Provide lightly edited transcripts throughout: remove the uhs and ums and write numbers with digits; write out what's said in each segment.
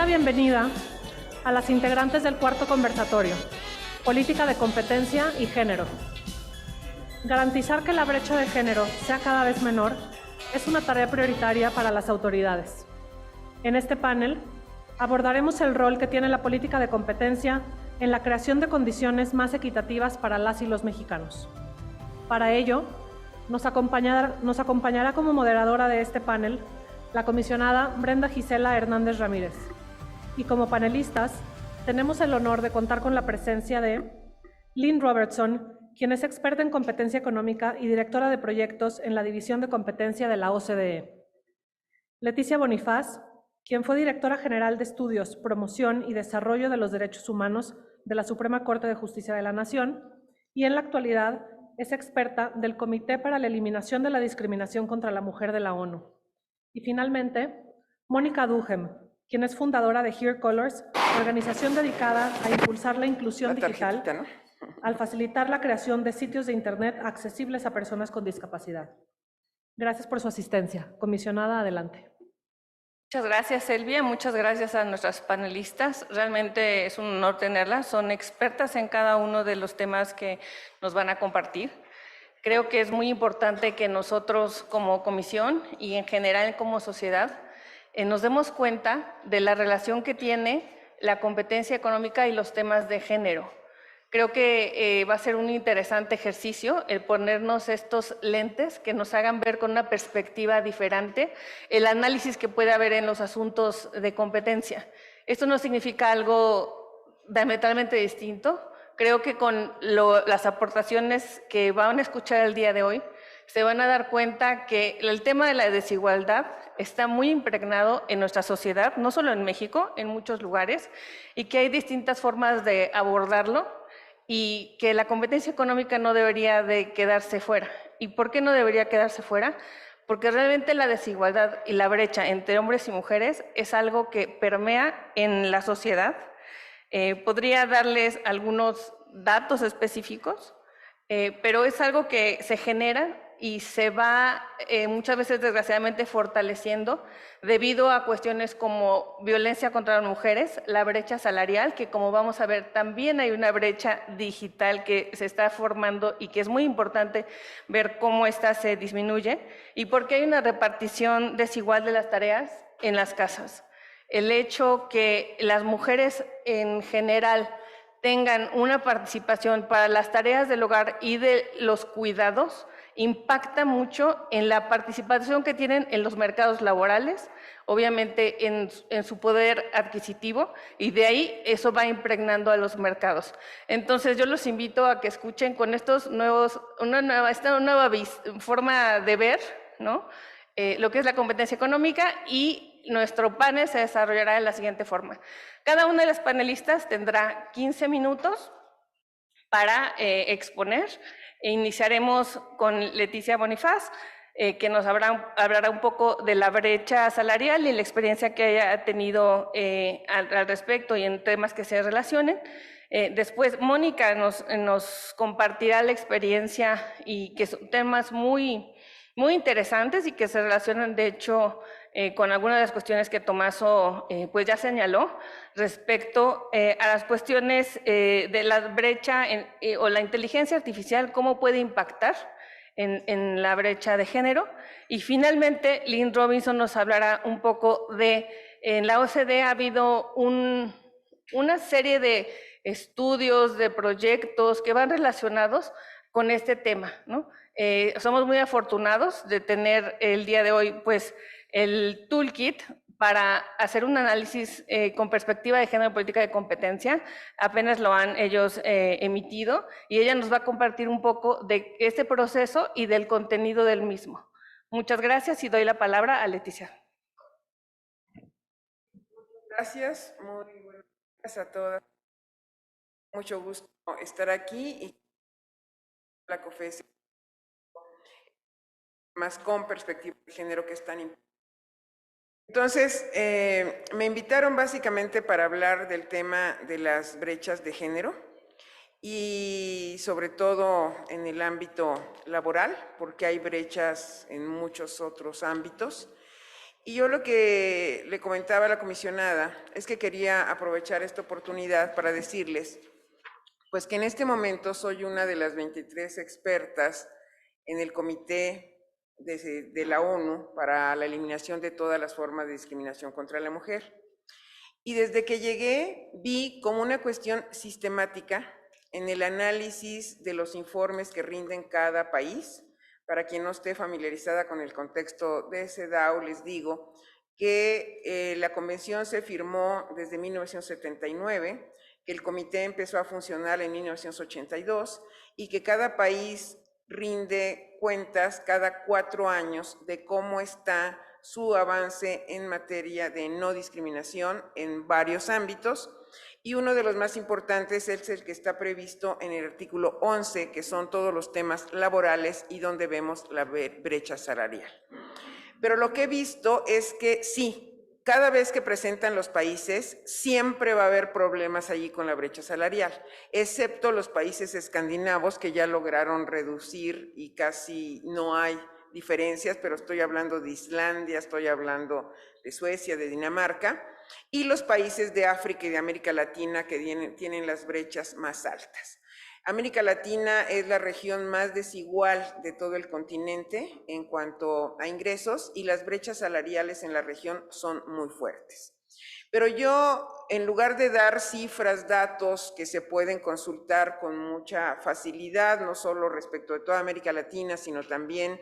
la bienvenida a las integrantes del cuarto conversatorio, Política de Competencia y Género. Garantizar que la brecha de género sea cada vez menor es una tarea prioritaria para las autoridades. En este panel abordaremos el rol que tiene la política de competencia en la creación de condiciones más equitativas para las y los mexicanos. Para ello, nos acompañará como moderadora de este panel la comisionada Brenda Gisela Hernández Ramírez. Y como panelistas, tenemos el honor de contar con la presencia de Lynn Robertson, quien es experta en competencia económica y directora de proyectos en la División de Competencia de la OCDE. Leticia Bonifaz, quien fue directora general de Estudios, Promoción y Desarrollo de los Derechos Humanos de la Suprema Corte de Justicia de la Nación, y en la actualidad es experta del Comité para la Eliminación de la Discriminación contra la Mujer de la ONU. Y finalmente, Mónica Duhem, quien es fundadora de Here Colors, organización dedicada a impulsar la inclusión digital, ¿no?, al facilitar la creación de sitios de Internet accesibles a personas con discapacidad. Gracias por su asistencia. Comisionada, adelante. Muchas gracias, Elvia. Muchas gracias a nuestras panelistas. Realmente es un honor tenerlas. Son expertas en cada uno de los temas que nos van a compartir. Creo que es muy importante que nosotros como comisión y en general como sociedad nos demos cuenta de la relación que tiene la competencia económica y los temas de género. Creo que va a ser un interesante ejercicio el ponernos estos lentes que nos hagan ver con una perspectiva diferente el análisis que puede haber en los asuntos de competencia. Esto no significa algo diametralmente distinto. Creo que con las aportaciones que van a escuchar el día de hoy, se van a dar cuenta que el tema de la desigualdad está muy impregnado en nuestra sociedad, no solo en México, en muchos lugares, y que hay distintas formas de abordarlo y que la competencia económica no debería de quedarse fuera. ¿Y por qué no debería quedarse fuera? Porque realmente la desigualdad y la brecha entre hombres y mujeres es algo que permea en la sociedad. Podría darles algunos datos específicos, pero es algo que se genera y se va muchas veces desgraciadamente fortaleciendo debido a cuestiones como violencia contra las mujeres, la brecha salarial, que como vamos a ver también hay una brecha digital que se está formando y que es muy importante ver cómo esta se disminuye, y porque hay una repartición desigual de las tareas en las casas. El hecho que las mujeres en general tengan una participación para las tareas del hogar y de los cuidados impacta mucho en la participación que tienen en los mercados laborales, obviamente en su poder adquisitivo, y de ahí eso va impregnando a los mercados. Entonces yo los invito a que escuchen con estos nuevos, esta nueva forma de ver, ¿no?, lo que es la competencia económica, y nuestro panel se desarrollará de la siguiente forma. Cada una de las panelistas tendrá 15 minutos para exponer. Iniciaremos con Leticia Bonifaz, que nos hablará un poco de la brecha salarial y la experiencia que haya tenido al respecto y en temas que se relacionen. Después Mónica nos compartirá la experiencia, y que son temas muy interesantes y que se relacionan de hecho con algunas de las cuestiones que Tomaso pues ya señaló respecto a las cuestiones de la brecha o la inteligencia artificial, cómo puede impactar en la brecha de género. Y finalmente Lynn Robinson nos hablará un poco de, en la OCDE ha habido una serie de estudios, de proyectos que van relacionados con este tema, ¿no? Somos muy afortunados de tener el día de hoy pues el toolkit para hacer un análisis con perspectiva de género en política de competencia. Apenas lo han ellos emitido, y ella nos va a compartir un poco de este proceso y del contenido del mismo. Muchas gracias y doy la palabra a Leticia. Gracias, muy buenas tardes a todas. Mucho gusto estar aquí y la COFESE más con perspectiva de género, que es tan importante. Entonces, me invitaron básicamente para hablar del tema de las brechas de género y sobre todo en el ámbito laboral, porque hay brechas en muchos otros ámbitos. Y yo lo que le comentaba a la comisionada es que quería aprovechar esta oportunidad para decirles, pues que en este momento soy una de las 23 expertas en el Comité de la ONU para la eliminación de todas las formas de discriminación contra la mujer. Y desde que llegué vi como una cuestión sistemática en el análisis de los informes que rinden cada país. Para quien no esté familiarizada con el contexto de CEDAW, les digo que la convención se firmó desde 1979, que el comité empezó a funcionar en 1982 y que cada país rinde cuentas cada 4 años de cómo está su avance en materia de no discriminación en varios ámbitos. Y uno de los más importantes es el que está previsto en el artículo 11, que son todos los temas laborales y donde vemos la brecha salarial. Pero lo que he visto es que sí, cada vez que presentan los países, siempre va a haber problemas allí con la brecha salarial, excepto los países escandinavos que ya lograron reducir y casi no hay diferencias, pero estoy hablando de Islandia, estoy hablando de Suecia, de Dinamarca, y los países de África y de América Latina que tienen las brechas más altas. América Latina es la región más desigual de todo el continente en cuanto a ingresos y las brechas salariales en la región son muy fuertes. Pero yo, en lugar de dar cifras, datos que se pueden consultar con mucha facilidad, no solo respecto de toda América Latina, sino también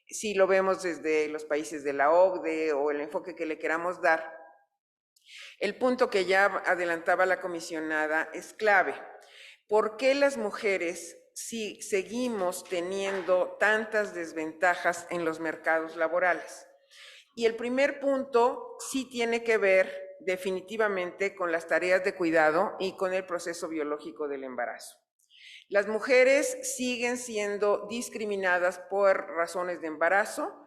si lo vemos desde los países de la OCDE o el enfoque que le queramos dar, el punto que ya adelantaba la comisionada es clave. ¿Por qué las mujeres seguimos teniendo tantas desventajas en los mercados laborales? Y el primer punto sí tiene que ver definitivamente con las tareas de cuidado y con el proceso biológico del embarazo. Las mujeres siguen siendo discriminadas por razones de embarazo,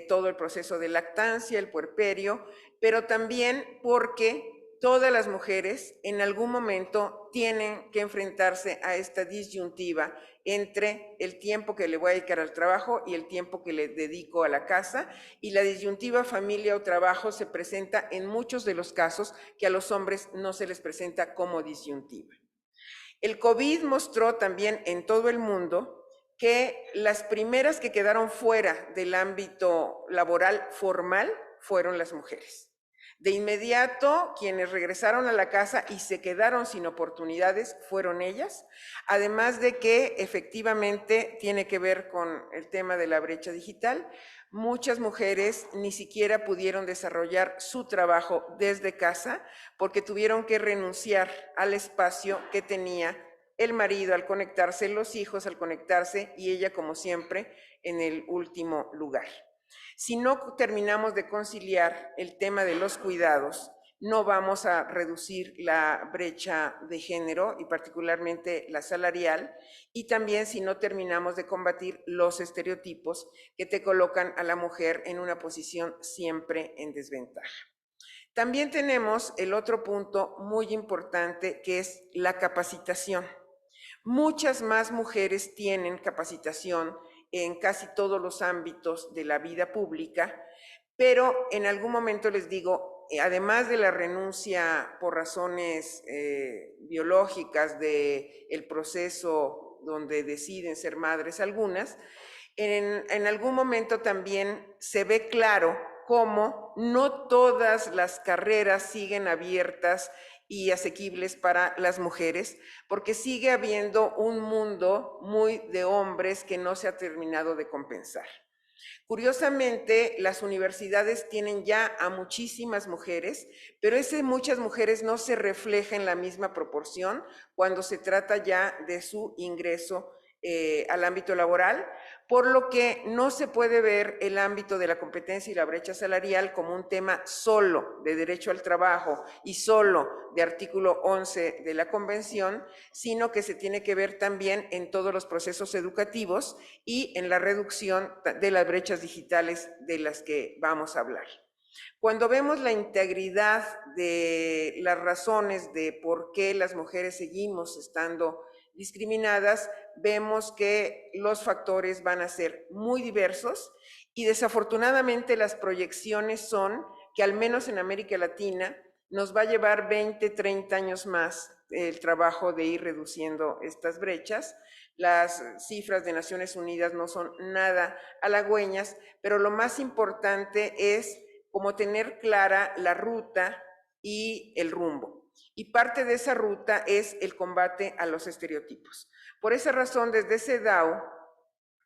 todo el proceso de lactancia, el puerperio, pero también porque todas las mujeres en algún momento tienen que enfrentarse a esta disyuntiva entre el tiempo que le voy a dedicar al trabajo y el tiempo que le dedico a la casa, y la disyuntiva familia o trabajo se presenta en muchos de los casos que a los hombres no se les presenta como disyuntiva. El COVID mostró también en todo el mundo que las primeras que quedaron fuera del ámbito laboral formal fueron las mujeres. De inmediato, quienes regresaron a la casa y se quedaron sin oportunidades fueron ellas, además de que efectivamente tiene que ver con el tema de la brecha digital. Muchas mujeres ni siquiera pudieron desarrollar su trabajo desde casa porque tuvieron que renunciar al espacio que tenía el marido al conectarse, los hijos al conectarse y ella, como siempre, en el último lugar. Si no terminamos de conciliar el tema de los cuidados, no vamos a reducir la brecha de género y particularmente la salarial, y también si no terminamos de combatir los estereotipos que te colocan a la mujer en una posición siempre en desventaja. También tenemos el otro punto muy importante, que es la capacitación. Muchas más mujeres tienen capacitación en casi todos los ámbitos de la vida pública, pero en algún momento les digo, además de la renuncia por razones biológicas del proceso donde deciden ser madres algunas, en algún momento también se ve claro cómo no todas las carreras siguen abiertas y asequibles para las mujeres, porque sigue habiendo un mundo muy de hombres que no se ha terminado de compensar. Curiosamente, las universidades tienen ya a muchísimas mujeres, pero muchas mujeres no se refleja en la misma proporción cuando se trata ya de su ingreso al ámbito laboral, por lo que no se puede ver el ámbito de la competencia y la brecha salarial como un tema solo de derecho al trabajo y solo de artículo 11 de la Convención, sino que se tiene que ver también en todos los procesos educativos y en la reducción de las brechas digitales de las que vamos a hablar. Cuando vemos la integridad de las razones de por qué las mujeres seguimos estando discriminadas, vemos que los factores van a ser muy diversos Y desafortunadamente las proyecciones son que al menos en América Latina nos va a llevar 20, 30 años más el trabajo de ir reduciendo estas brechas. Las cifras de Naciones Unidas no son nada halagüeñas, pero lo más importante es como tener clara la ruta y el rumbo. Y parte de esa ruta es el combate a los estereotipos. Por esa razón, desde CEDAW,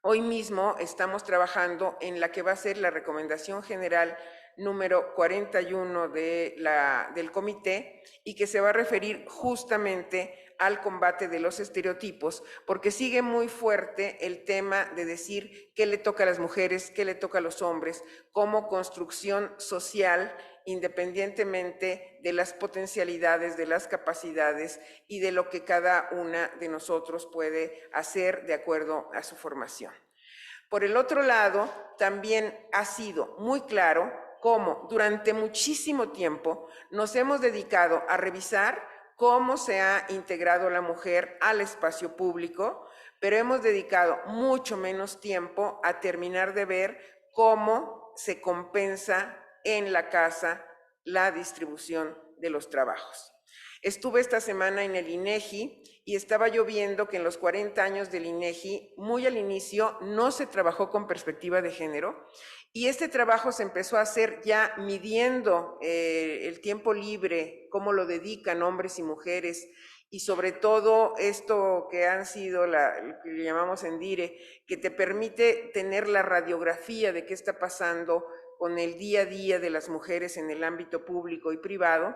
hoy mismo estamos trabajando en la que va a ser la recomendación general número 41 del comité y que se va a referir justamente al combate de los estereotipos, porque sigue muy fuerte el tema de decir qué le toca a las mujeres, qué le toca a los hombres, como construcción social, independientemente de las potencialidades, de las capacidades y de lo que cada una de nosotros puede hacer de acuerdo a su formación. Por el otro lado, también ha sido muy claro cómo durante muchísimo tiempo nos hemos dedicado a revisar cómo se ha integrado la mujer al espacio público, pero hemos dedicado mucho menos tiempo a terminar de ver cómo se compensa en la casa la distribución de los trabajos. Estuve esta semana en el INEGI y estaba yo viendo que en los 40 años del INEGI, muy al inicio, no se trabajó con perspectiva de género y este trabajo se empezó a hacer ya midiendo el tiempo libre, cómo lo dedican hombres y mujeres, y sobre todo esto que han sido lo que le llamamos ENDIRE, que te permite tener la radiografía de qué está pasando con el día a día de las mujeres en el ámbito público y privado,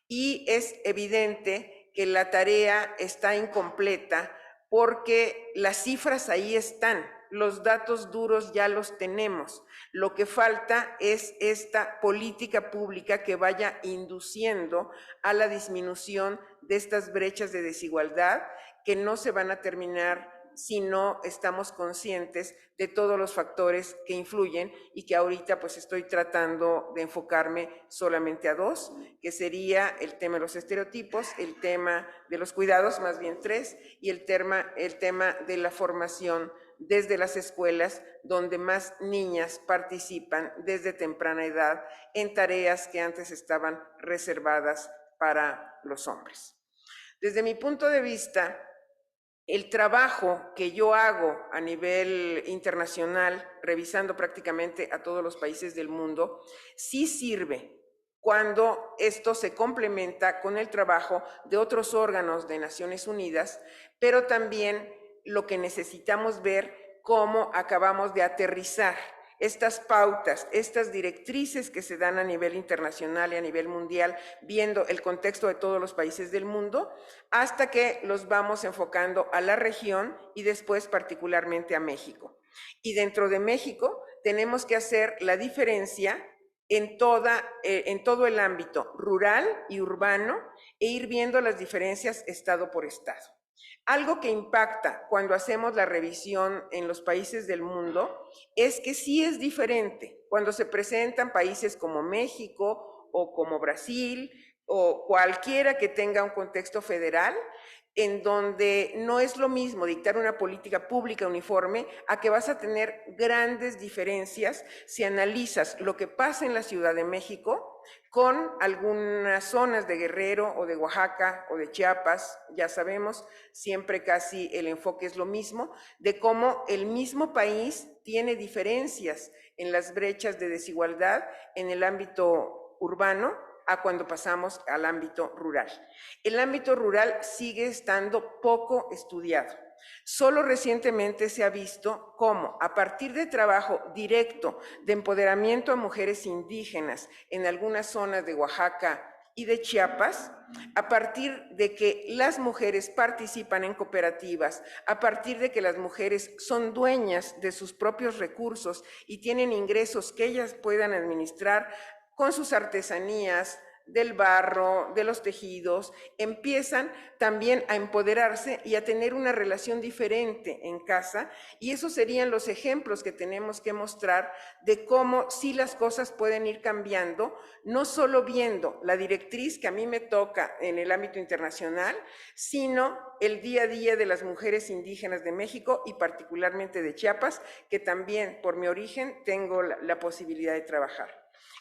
y es evidente que la tarea está incompleta porque las cifras ahí están, los datos duros ya los tenemos. Lo que falta es esta política pública que vaya induciendo a la disminución de estas brechas de desigualdad que no se van a terminar si no estamos conscientes de todos los factores que influyen y que ahorita pues estoy tratando de enfocarme solamente a dos, que sería el tema de los estereotipos, el tema de los cuidados, más bien tres, y el tema de la formación desde las escuelas, donde más niñas participan desde temprana edad en tareas que antes estaban reservadas para los hombres. Desde mi punto de vista, el trabajo que yo hago a nivel internacional, revisando prácticamente a todos los países del mundo, sí sirve cuando esto se complementa con el trabajo de otros órganos de Naciones Unidas, pero también lo que necesitamos ver cómo acabamos de aterrizar estas pautas, estas directrices que se dan a nivel internacional y a nivel mundial, viendo el contexto de todos los países del mundo, hasta que los vamos enfocando a la región y después particularmente a México. Y dentro de México tenemos que hacer la diferencia en todo el ámbito rural y urbano e ir viendo las diferencias estado por estado. Algo que impacta cuando hacemos la revisión en los países del mundo es que sí es diferente cuando se presentan países como México o como Brasil o cualquiera que tenga un contexto federal, en donde no es lo mismo dictar una política pública uniforme a que vas a tener grandes diferencias si analizas lo que pasa en la Ciudad de México con algunas zonas de Guerrero o de Oaxaca o de Chiapas. Ya sabemos, siempre casi el enfoque es lo mismo, de cómo el mismo país tiene diferencias en las brechas de desigualdad en el ámbito urbano a cuando pasamos al ámbito rural. El ámbito rural sigue estando poco estudiado. Solo recientemente se ha visto cómo, a partir de trabajo directo de empoderamiento a mujeres indígenas en algunas zonas de Oaxaca y de Chiapas, a partir de que las mujeres participan en cooperativas, a partir de que las mujeres son dueñas de sus propios recursos y tienen ingresos que ellas puedan administrar con sus artesanías, del barro, de los tejidos, empiezan también a empoderarse y a tener una relación diferente en casa, y esos serían los ejemplos que tenemos que mostrar de cómo sí las cosas pueden ir cambiando, no solo viendo la directriz que a mí me toca en el ámbito internacional, sino el día a día de las mujeres indígenas de México y particularmente de Chiapas, que también por mi origen tengo la posibilidad de trabajar.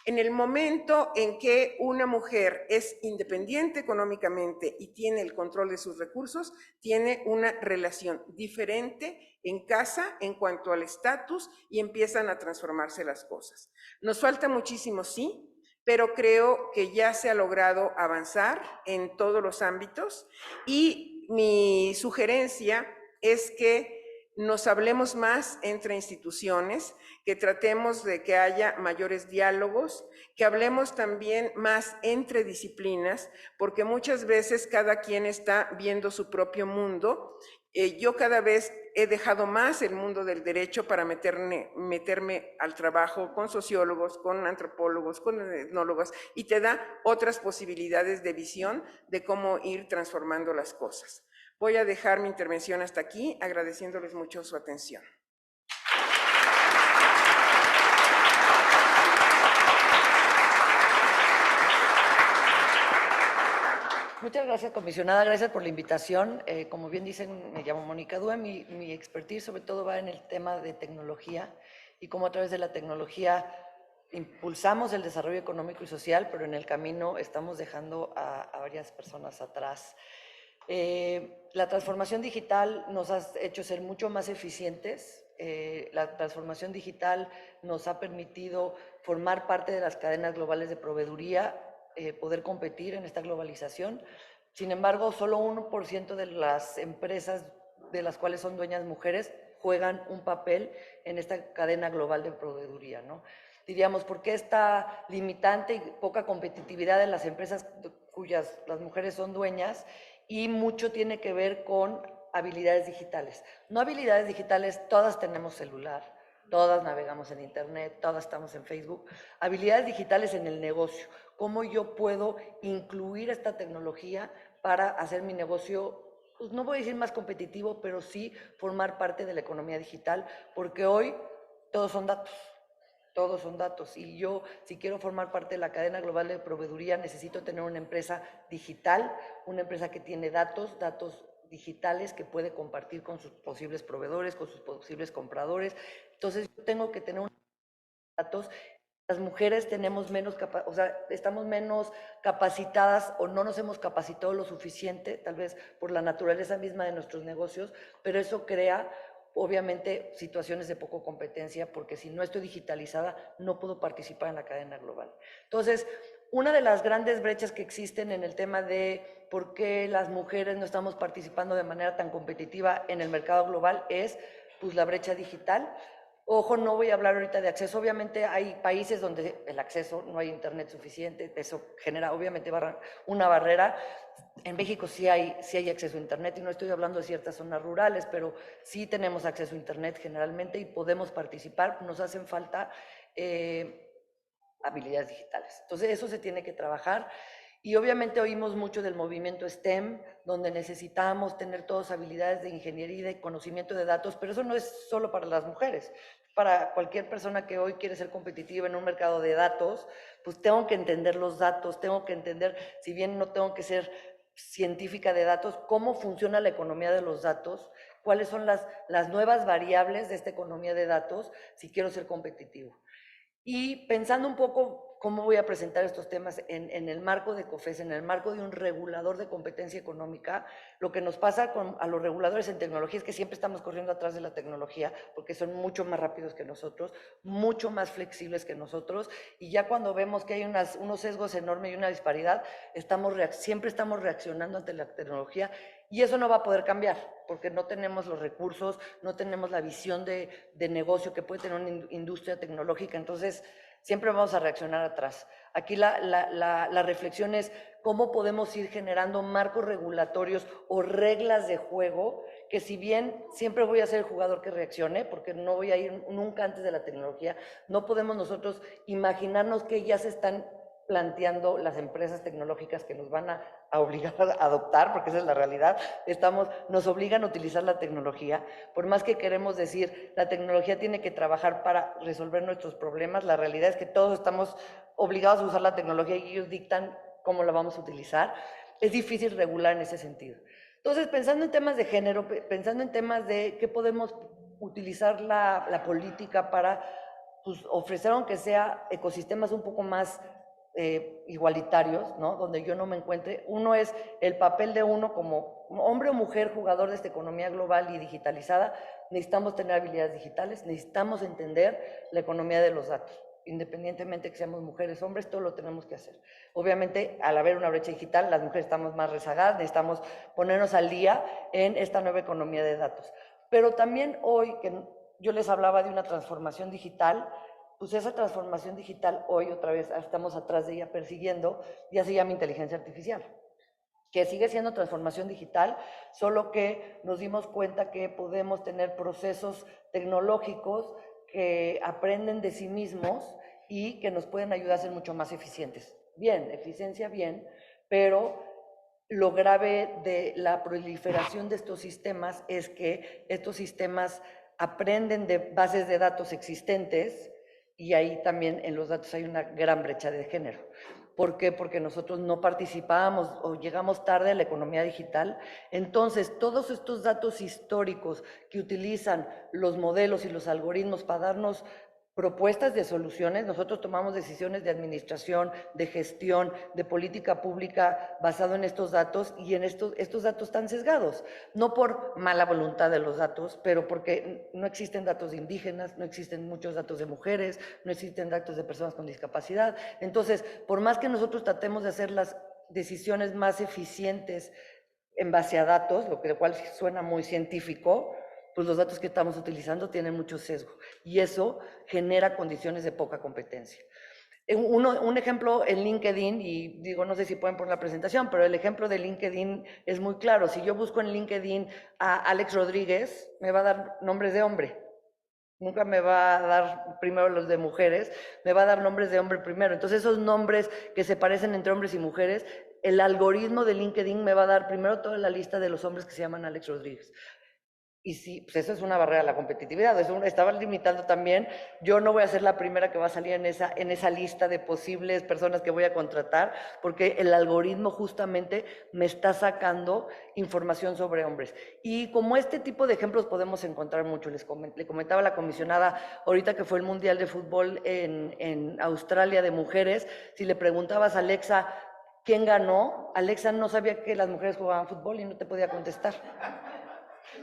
En el momento en que una mujer es independiente económicamente y tiene el control de sus recursos, tiene una relación diferente en casa en cuanto al estatus y empiezan a transformarse las cosas. Nos falta muchísimo, sí, pero creo que ya se ha logrado avanzar en todos los ámbitos, y mi sugerencia es que nos hablemos más entre instituciones, que tratemos de que haya mayores diálogos, que hablemos también más entre disciplinas, porque muchas veces cada quien está viendo su propio mundo. Yo cada vez he dejado más el mundo del derecho para meterme al trabajo con sociólogos, con antropólogos, con etnólogos, y te da otras posibilidades de visión de cómo ir transformando las cosas. Voy a dejar mi intervención hasta aquí, agradeciéndoles mucho su atención. Muchas gracias, comisionada. Gracias por la invitación. Como bien dicen, me llamo Mónica Dúa. Mi expertise sobre todo va en el tema de tecnología y cómo a través de la tecnología impulsamos el desarrollo económico y social, pero en el camino estamos dejando a varias personas atrás. La transformación digital nos ha hecho ser mucho más eficientes. La transformación digital nos ha permitido formar parte de las cadenas globales de proveeduría, poder competir en esta globalización. Sin embargo, solo 1% de las empresas de las cuales son dueñas mujeres juegan un papel en esta cadena global de proveeduría, ¿no? Diríamos, ¿por qué esta limitante y poca competitividad de las empresas cuyas las mujeres son dueñas? Y mucho tiene que ver con habilidades digitales. No habilidades digitales, todas tenemos celular, todas navegamos en internet, todas estamos en Facebook. Habilidades digitales en el negocio. ¿Cómo yo puedo incluir esta tecnología para hacer mi negocio, pues no voy a decir más competitivo, pero sí formar parte de la economía digital? Porque hoy todos son datos. Todos son datos, y yo, si quiero formar parte de la cadena global de proveeduría, necesito tener una empresa digital, una empresa que tiene datos digitales que puede compartir con sus posibles proveedores, con sus posibles compradores. Entonces, yo tengo que tener datos. Las mujeres tenemos menos, o sea, estamos menos capacitadas o no nos hemos capacitado lo suficiente, tal vez por la naturaleza misma de nuestros negocios, pero eso crea obviamente situaciones de poco competencia, porque si no estoy digitalizada no puedo participar en la cadena global. Entonces, una de las grandes brechas que existen en el tema de por qué las mujeres no estamos participando de manera tan competitiva en el mercado global es pues la brecha digital. Ojo, no voy a hablar ahorita de acceso. Obviamente hay países donde el acceso, no hay internet suficiente, eso genera obviamente una barrera. En México sí hay acceso a internet, y no estoy hablando de ciertas zonas rurales, pero sí tenemos acceso a internet generalmente y podemos participar. Nos hacen falta habilidades digitales. Entonces eso se tiene que trabajar. Y obviamente oímos mucho del movimiento STEM, donde necesitamos tener todas habilidades de ingeniería y de conocimiento de datos, pero eso no es solo para las mujeres. Para cualquier persona que hoy quiere ser competitiva en un mercado de datos, pues tengo que entender los datos, tengo que entender, si bien no tengo que ser científica de datos, cómo funciona la economía de los datos, cuáles son las nuevas variables de esta economía de datos, si quiero ser competitivo. Y pensando un poco cómo voy a presentar estos temas en el marco de COFES, en el marco de un regulador de competencia económica, lo que nos pasa a los reguladores en tecnología es que siempre estamos corriendo atrás de la tecnología, porque son mucho más rápidos que nosotros, mucho más flexibles que nosotros, y ya cuando vemos que hay unos sesgos enormes y una disparidad, siempre estamos reaccionando ante la tecnología, y eso no va a poder cambiar, porque no tenemos los recursos, no tenemos la visión de negocio que puede tener una industria tecnológica. Entonces siempre vamos a reaccionar atrás. Aquí la reflexión es cómo podemos ir generando marcos regulatorios o reglas de juego, que si bien siempre voy a ser el jugador que reaccione, porque no voy a ir nunca antes de la tecnología, no podemos nosotros imaginarnos que ya se están planteando las empresas tecnológicas que nos van a obligar a adoptar, porque esa es la realidad, nos obligan a utilizar la tecnología. Por más que queremos decir, la tecnología tiene que trabajar para resolver nuestros problemas, la realidad es que todos estamos obligados a usar la tecnología y ellos dictan cómo la vamos a utilizar. Es difícil regular en ese sentido. Entonces, pensando en temas de género, pensando en temas de qué podemos utilizar la política para pues, ofrecer, aunque sea ecosistemas un poco más igualitarios, ¿no? Donde yo no me encuentre. Uno es el papel de uno como hombre o mujer jugador de esta economía global y digitalizada. Necesitamos tener habilidades digitales, necesitamos entender la economía de los datos. Independientemente que seamos mujeres, hombres, todo lo tenemos que hacer. Obviamente, al haber una brecha digital, las mujeres estamos más rezagadas, necesitamos ponernos al día en esta nueva economía de datos. Pero también hoy, que yo les hablaba de una transformación digital, pues esa transformación digital hoy otra vez estamos atrás de ella persiguiendo, ya se llama inteligencia artificial, que sigue siendo transformación digital, solo que nos dimos cuenta que podemos tener procesos tecnológicos que aprenden de sí mismos y que nos pueden ayudar a ser mucho más eficientes. Bien, eficiencia bien, pero lo grave de la proliferación de estos sistemas es que estos sistemas aprenden de bases de datos existentes y ahí también en los datos hay una gran brecha de género. ¿Por qué? Porque nosotros no participábamos o llegamos tarde a la economía digital. Entonces, todos estos datos históricos que utilizan los modelos y los algoritmos para darnos propuestas de soluciones, nosotros tomamos decisiones de administración, de gestión, de política pública basado en estos datos y en estos datos están sesgados, no por mala voluntad de los datos, pero porque no existen datos de indígenas, no existen muchos datos de mujeres, no existen datos de personas con discapacidad. Entonces, por más que nosotros tratemos de hacer las decisiones más eficientes en base a datos, lo cual suena muy científico, pues los datos que estamos utilizando tienen mucho sesgo y eso genera condiciones de poca competencia. Un ejemplo en LinkedIn, y digo, no sé si pueden poner la presentación, pero el ejemplo de LinkedIn es muy claro. Si yo busco en LinkedIn a Alex Rodríguez, me va a dar nombres de hombre. Nunca me va a dar primero los de mujeres, me va a dar nombres de hombre primero. Entonces esos nombres que se parecen entre hombres y mujeres, el algoritmo de LinkedIn me va a dar primero toda la lista de los hombres que se llaman Alex Rodríguez. Y sí, pues eso es una barrera a la competitividad, estaba limitando también, yo no voy a ser la primera que va a salir en esa lista de posibles personas que voy a contratar, porque el algoritmo justamente me está sacando información sobre hombres. Y como este tipo de ejemplos podemos encontrar mucho, le comentaba a la comisionada ahorita que fue el Mundial de Fútbol en Australia de mujeres, si le preguntabas a Alexa quién ganó, Alexa no sabía que las mujeres jugaban fútbol y no te podía contestar.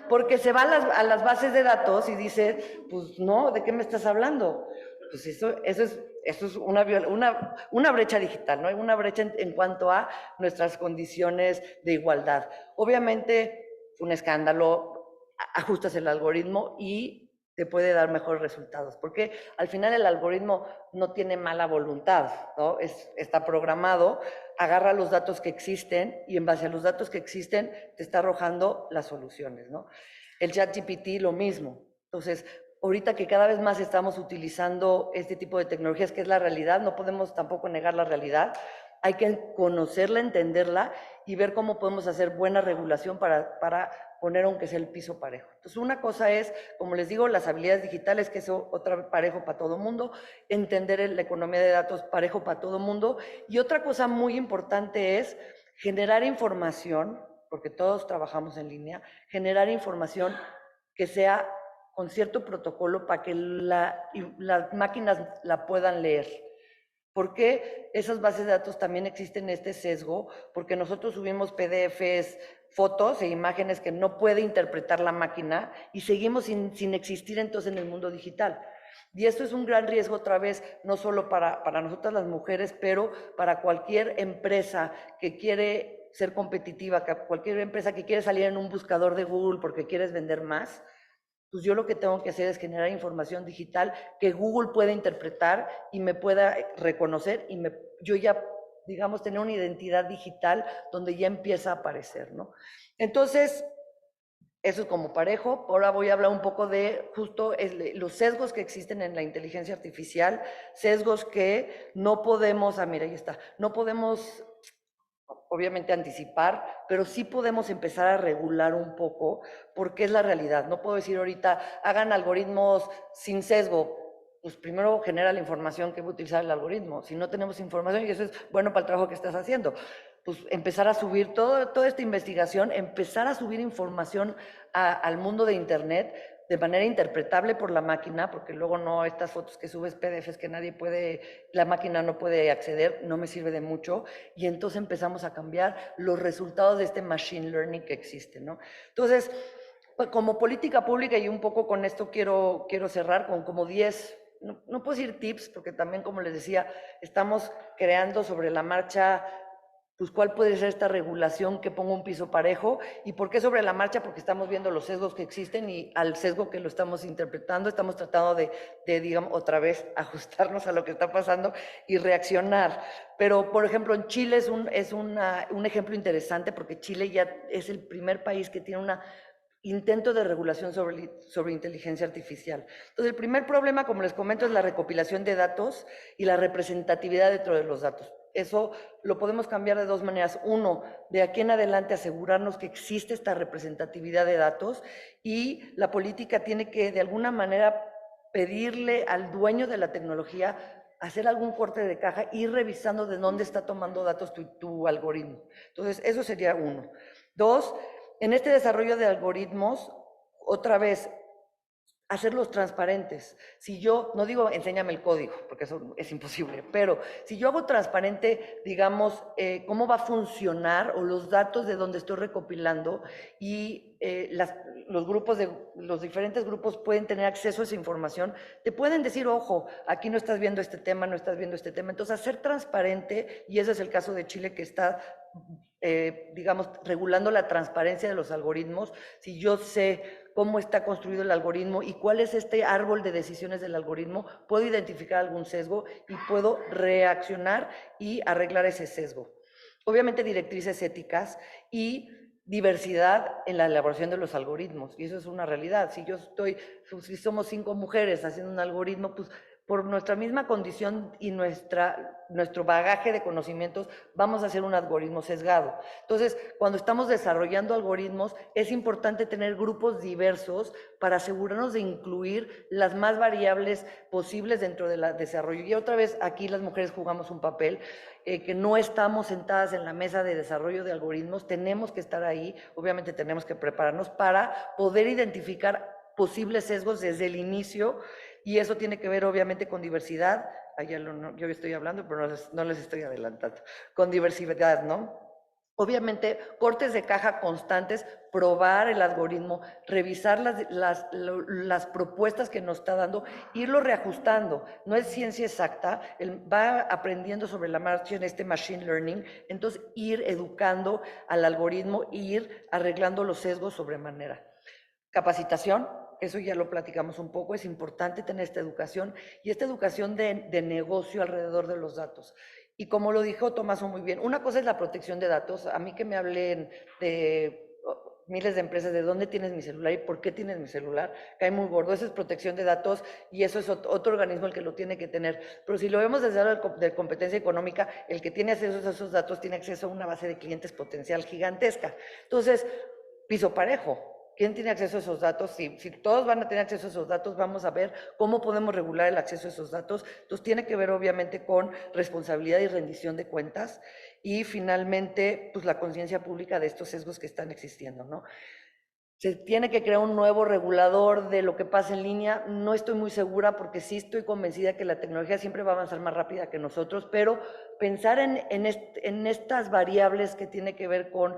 Porque se va a las bases de datos y dice, pues no, ¿de qué me estás hablando? Pues eso es una brecha digital, ¿no? Una brecha en cuanto a nuestras condiciones de igualdad. Obviamente, un escándalo, ajustas el algoritmo y te puede dar mejores resultados, porque al final el algoritmo no tiene mala voluntad, ¿no? Está programado, agarra los datos que existen y en base a los datos que existen te está arrojando las soluciones, ¿no? El ChatGPT lo mismo. Entonces, ahorita que cada vez más estamos utilizando este tipo de tecnologías, que es la realidad, no podemos tampoco negar la realidad, hay que conocerla, entenderla y ver cómo podemos hacer buena regulación para poner aunque sea el piso parejo. Entonces, una cosa es, como les digo, las habilidades digitales, que es otra parejo para todo mundo, entender la economía de datos parejo para todo mundo, y otra cosa muy importante es generar información, porque todos trabajamos en línea, generar información que sea con cierto protocolo para que las máquinas la puedan leer. ¿Por qué esas bases de datos también existen este sesgo? Porque nosotros subimos PDFs, fotos e imágenes que no puede interpretar la máquina y seguimos sin existir entonces en el mundo digital. Y esto es un gran riesgo otra vez, no solo para nosotras las mujeres, pero para cualquier empresa que quiere ser competitiva, cualquier empresa que quiere salir en un buscador de Google porque quieres vender más. Pues yo lo que tengo que hacer es generar información digital que Google pueda interpretar y me pueda reconocer y yo ya, digamos, tener una identidad digital donde ya empieza a aparecer, ¿no? Entonces, Eso es como parejo. Ahora voy a hablar un poco de justo los sesgos que existen en la inteligencia artificial, sesgos que no podemos, mira, ahí está, no podemos obviamente anticipar, pero sí podemos empezar a regular un poco, porque es la realidad. No puedo decir ahorita, hagan algoritmos sin sesgo. Pues primero genera la información que va a utilizar el algoritmo. Si no tenemos información, y eso es bueno para el trabajo que estás haciendo, pues empezar a subir toda esta investigación, empezar a subir información al mundo de Internet de manera interpretable por la máquina, porque luego no, estas fotos que subes PDFs que nadie puede, la máquina no puede acceder, no me sirve de mucho, y entonces empezamos a cambiar los resultados de este machine learning que existe, ¿no? Entonces, como política pública, y un poco con esto quiero cerrar con como 10, no puedo decir tips, porque también, como les decía, estamos creando sobre la marcha, pues cuál puede ser esta regulación que ponga un piso parejo. ¿Y por qué sobre la marcha? Porque estamos viendo los sesgos que existen y al sesgo que lo estamos interpretando, estamos tratando de digamos, otra vez ajustarnos a lo que está pasando y reaccionar. Pero, por ejemplo, en Chile es un ejemplo interesante, porque Chile ya es el primer país que tiene una intento de regulación sobre inteligencia artificial. Entonces, el primer problema, como les comento, es la recopilación de datos y la representatividad dentro de los datos. Eso lo podemos cambiar de dos maneras. Uno, de aquí en adelante asegurarnos que existe esta representatividad de datos, y la política tiene que, de alguna manera, pedirle al dueño de la tecnología hacer algún corte de caja, ir revisando de dónde está tomando datos tu algoritmo. Entonces, eso sería uno. Dos, en este desarrollo de algoritmos, otra vez, hacerlos transparentes. Si yo, no digo enséñame el código, porque eso es imposible, pero si yo hago transparente, digamos, cómo va a funcionar o los datos de donde estoy recopilando, y los diferentes grupos pueden tener acceso a esa información, te pueden decir, ojo, aquí no estás viendo este tema, no estás viendo este tema. Entonces, hacer transparente, y ese es el caso de Chile, que está digamos, regulando la transparencia de los algoritmos. Si yo sé cómo está construido el algoritmo y cuál es este árbol de decisiones del algoritmo, puedo identificar algún sesgo y puedo reaccionar y arreglar ese sesgo. Obviamente, directrices éticas y diversidad en la elaboración de los algoritmos, y eso es una realidad. Si somos 5 mujeres haciendo un algoritmo, pues por nuestra misma condición y nuestro bagaje de conocimientos, vamos a hacer un algoritmo sesgado. Entonces, cuando estamos desarrollando algoritmos, es importante tener grupos diversos para asegurarnos de incluir las más variables posibles dentro del desarrollo. Y otra vez, aquí las mujeres jugamos un papel, que no estamos sentadas en la mesa de desarrollo de algoritmos, tenemos que estar ahí, obviamente tenemos que prepararnos para poder identificar posibles sesgos desde el inicio. Y eso tiene que ver, obviamente, con diversidad. Yo estoy hablando, pero no les estoy adelantando. Con diversidad, ¿no? Obviamente, cortes de caja constantes, probar el algoritmo, revisar las propuestas que nos está dando, irlo reajustando. No es ciencia exacta, va aprendiendo sobre la marcha en este machine learning, entonces ir educando al algoritmo, ir arreglando los sesgos sobremanera. Capacitación. Eso ya lo platicamos un poco, es importante tener esta educación, y esta educación de negocio alrededor de los datos. Y como lo dijo Tomaso muy bien, una cosa es la protección de datos. A mí que me hablen de miles de empresas, de dónde tienes mi celular y por qué tienes mi celular, cae muy gordo. Eso es protección de datos, y eso es otro organismo el que lo tiene que tener. Pero si lo vemos desde el lado de competencia económica, el que tiene acceso a esos datos tiene acceso a una base de clientes potencial gigantesca. Entonces, piso parejo. ¿Quién tiene acceso a esos datos? Si todos van a tener acceso a esos datos, vamos a ver cómo podemos regular el acceso a esos datos. Entonces, tiene que ver, obviamente, con responsabilidad y rendición de cuentas. Y, finalmente, pues la conciencia pública de estos sesgos que están existiendo, ¿no? Se tiene que crear un nuevo regulador de lo que pasa en línea. No estoy muy segura, porque sí estoy convencida que la tecnología siempre va a avanzar más rápida que nosotros, pero pensar en estas variables que tiene que ver con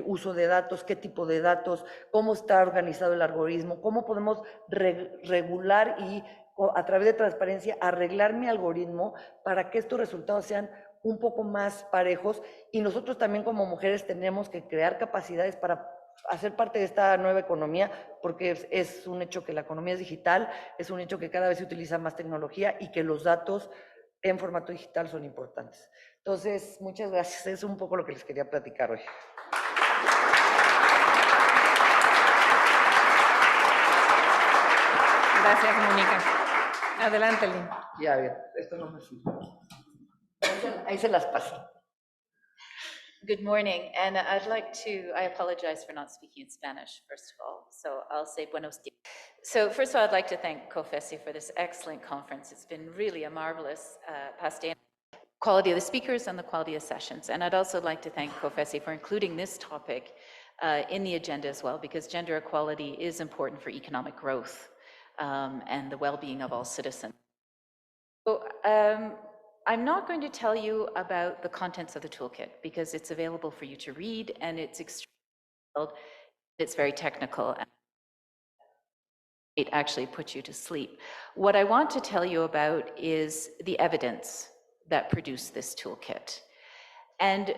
uso de datos, qué tipo de datos, cómo está organizado el algoritmo, cómo podemos regular y a través de transparencia arreglar mi algoritmo para que estos resultados sean un poco más parejos. Y nosotros también, como mujeres, tenemos que crear capacidades para hacer parte de esta nueva economía, porque es un hecho que la economía es digital, es un hecho que cada vez se utiliza más tecnología y que los datos en formato digital son importantes. Entonces, muchas gracias. Es un poco lo que les quería platicar hoy. Gracias, Mónica. Adelante, Lynn. Ya, bien, esto no me sirve. Ahí se las pasé. Good morning, and I apologize for not speaking in Spanish, first of all, so I'll say buenos dias. So first of all, I'd like to thank COFESI for this excellent conference. It's been really a marvelous past day. Quality of the speakers and the quality of sessions. And I'd also like to thank COFESI for including this topic in the agenda as well, because gender equality is important for economic growth and the well-being of all citizens. So, I'm not going to tell you about the contents of the toolkit because it's available for you to read and it's very technical and it actually puts you to sleep. What I want to tell you about is the evidence that produced this toolkit. And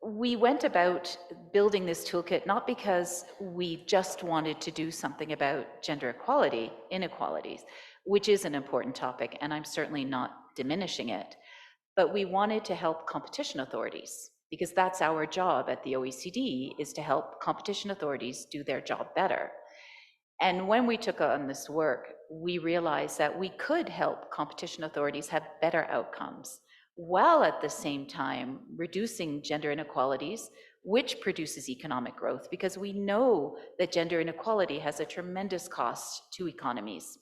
we went about building this toolkit not because we just wanted to do something about gender equality, inequalities, which is an important topic, and I'm certainly not diminishing it, but we wanted to help competition authorities because that's our job at the OECD, is to help competition authorities do their job better. And when we took on this work, we realized that we could help competition authorities have better outcomes, while at the same time reducing gender inequalities, which produces economic growth, because we know that gender inequality has a tremendous cost to economies.